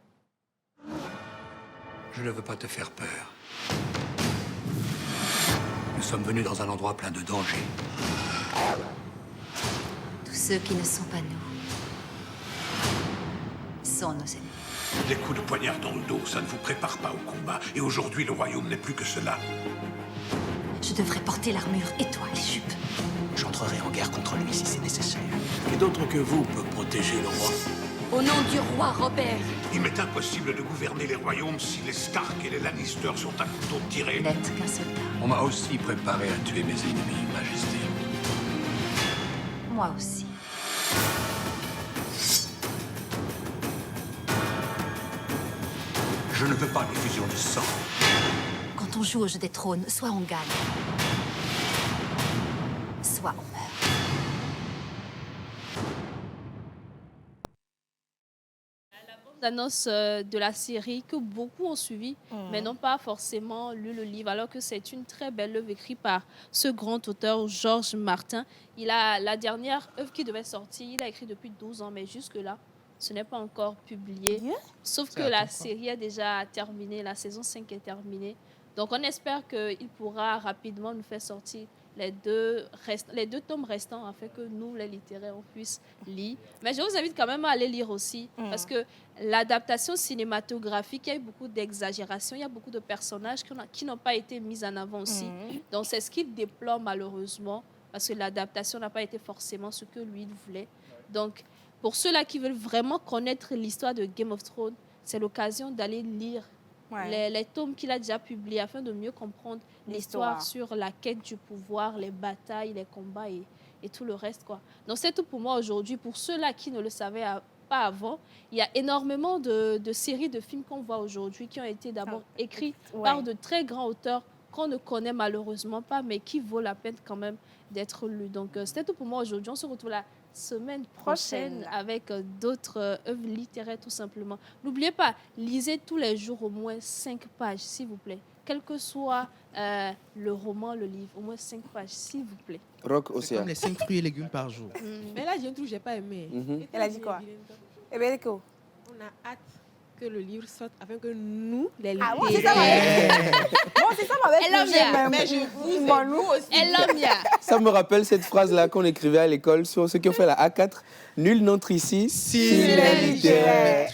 Je ne veux pas te faire peur. Nous sommes venus dans un endroit plein de dangers. Tous ceux qui ne sont pas nous sont nos ennemis. Les coups de poignard dans le dos, ça ne vous prépare pas au combat. Et aujourd'hui, le royaume n'est plus que cela. Je devrais porter l'armure et toi, les jupes. J'entrerai en guerre contre lui si c'est nécessaire. Qui d'autre que vous peut protéger le roi? Au nom du roi Robert. Il m'est impossible de gouverner les royaumes si les Stark et les Lannister sont à couteau tiré. N'être qu'un soldat. On m'a aussi préparé à tuer mes ennemis, Majesté. Moi aussi. Je ne veux pas d'effusion de sang. Quand on joue au jeu des trônes, soit on gagne, soit on meurt. L'annonce de la série que beaucoup ont suivi, mais n'ont pas forcément lu le livre, alors que c'est une très belle œuvre écrite par ce grand auteur, Georges Martin. La dernière œuvre qui devait sortir, il a écrit depuis 12 ans, mais jusque-là, ce n'est pas encore publié. Sauf que la série est déjà terminée, la saison 5 est terminée. Donc, on espère qu'il pourra rapidement nous faire sortir les deux tomes restants afin que nous, les littéraires, on puisse lire. Mais je vous invite quand même à aller lire aussi parce que l'adaptation cinématographique, il y a eu beaucoup d'exagération, il y a beaucoup de personnages qui n'ont pas été mis en avant aussi. Donc, c'est ce qu'il déplore malheureusement parce que l'adaptation n'a pas été forcément ce que lui voulait. Donc, pour ceux-là qui veulent vraiment connaître l'histoire de Game of Thrones, c'est l'occasion d'aller lire les tomes qu'il a déjà publiés afin de mieux comprendre l'histoire sur la quête du pouvoir, les batailles, les combats et tout le reste, quoi. Donc, c'est tout pour moi aujourd'hui. Pour ceux-là qui ne le savaient pas avant, il y a énormément de séries, de films qu'on voit aujourd'hui qui ont été d'abord écrits par de très grands auteurs qu'on ne connaît malheureusement pas, mais qui vaut la peine quand même d'être lus. Donc, c'était tout pour moi aujourd'hui. On se retrouve la semaine prochaine avec d'autres œuvres littéraires tout simplement. N'oubliez pas, lisez tous les jours au moins 5 pages, s'il vous plaît. Quel que soit le roman, le livre, au moins 5 pages, s'il vous plaît. Rock aussi. C'est comme les 5 fruits et légumes par jour. Mais là, j'ai un truc que je n'ai pas aimé. Elle a dit quoi? Eh bien, on a hâte que le livre sorte afin que nous, les littéraires... Ah, c'est ça ma belle. Mais je vous aussi. Ça me rappelle cette phrase-là qu'on écrivait à l'école sur ceux qui ont fait la A4. Nul n'entre ici s'il est littéraire.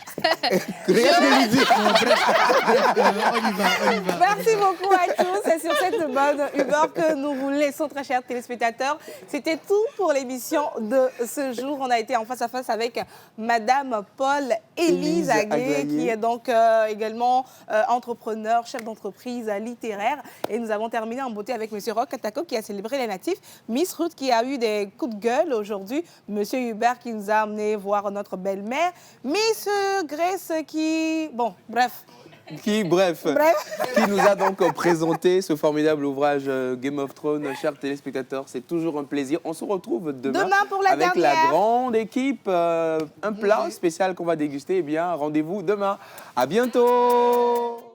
Merci beaucoup à tous. C'est sur cette bonne humeur que nous vous laissons, très chers téléspectateurs. C'était tout pour l'émission de ce jour. On a été en face à face avec Madame Paul-Élise Aguet, qui est donc également entrepreneur, chef d'entreprise littéraire. Et nous avons terminé en beauté avec Monsieur Roch Katako, qui a célébré les natifs. Miss Ruth, qui a eu des coups de gueule aujourd'hui. Monsieur Hubert, qui nous a amené voir notre belle-mère. Miss Grace, qui... Bon, bref. Qui nous a donc présenté ce formidable ouvrage Game of Thrones. Chers téléspectateurs, c'est toujours un plaisir. On se retrouve demain pour la avec dernière. la grande équipe. Un plat spécial qu'on va déguster. Eh bien, rendez-vous demain. À bientôt.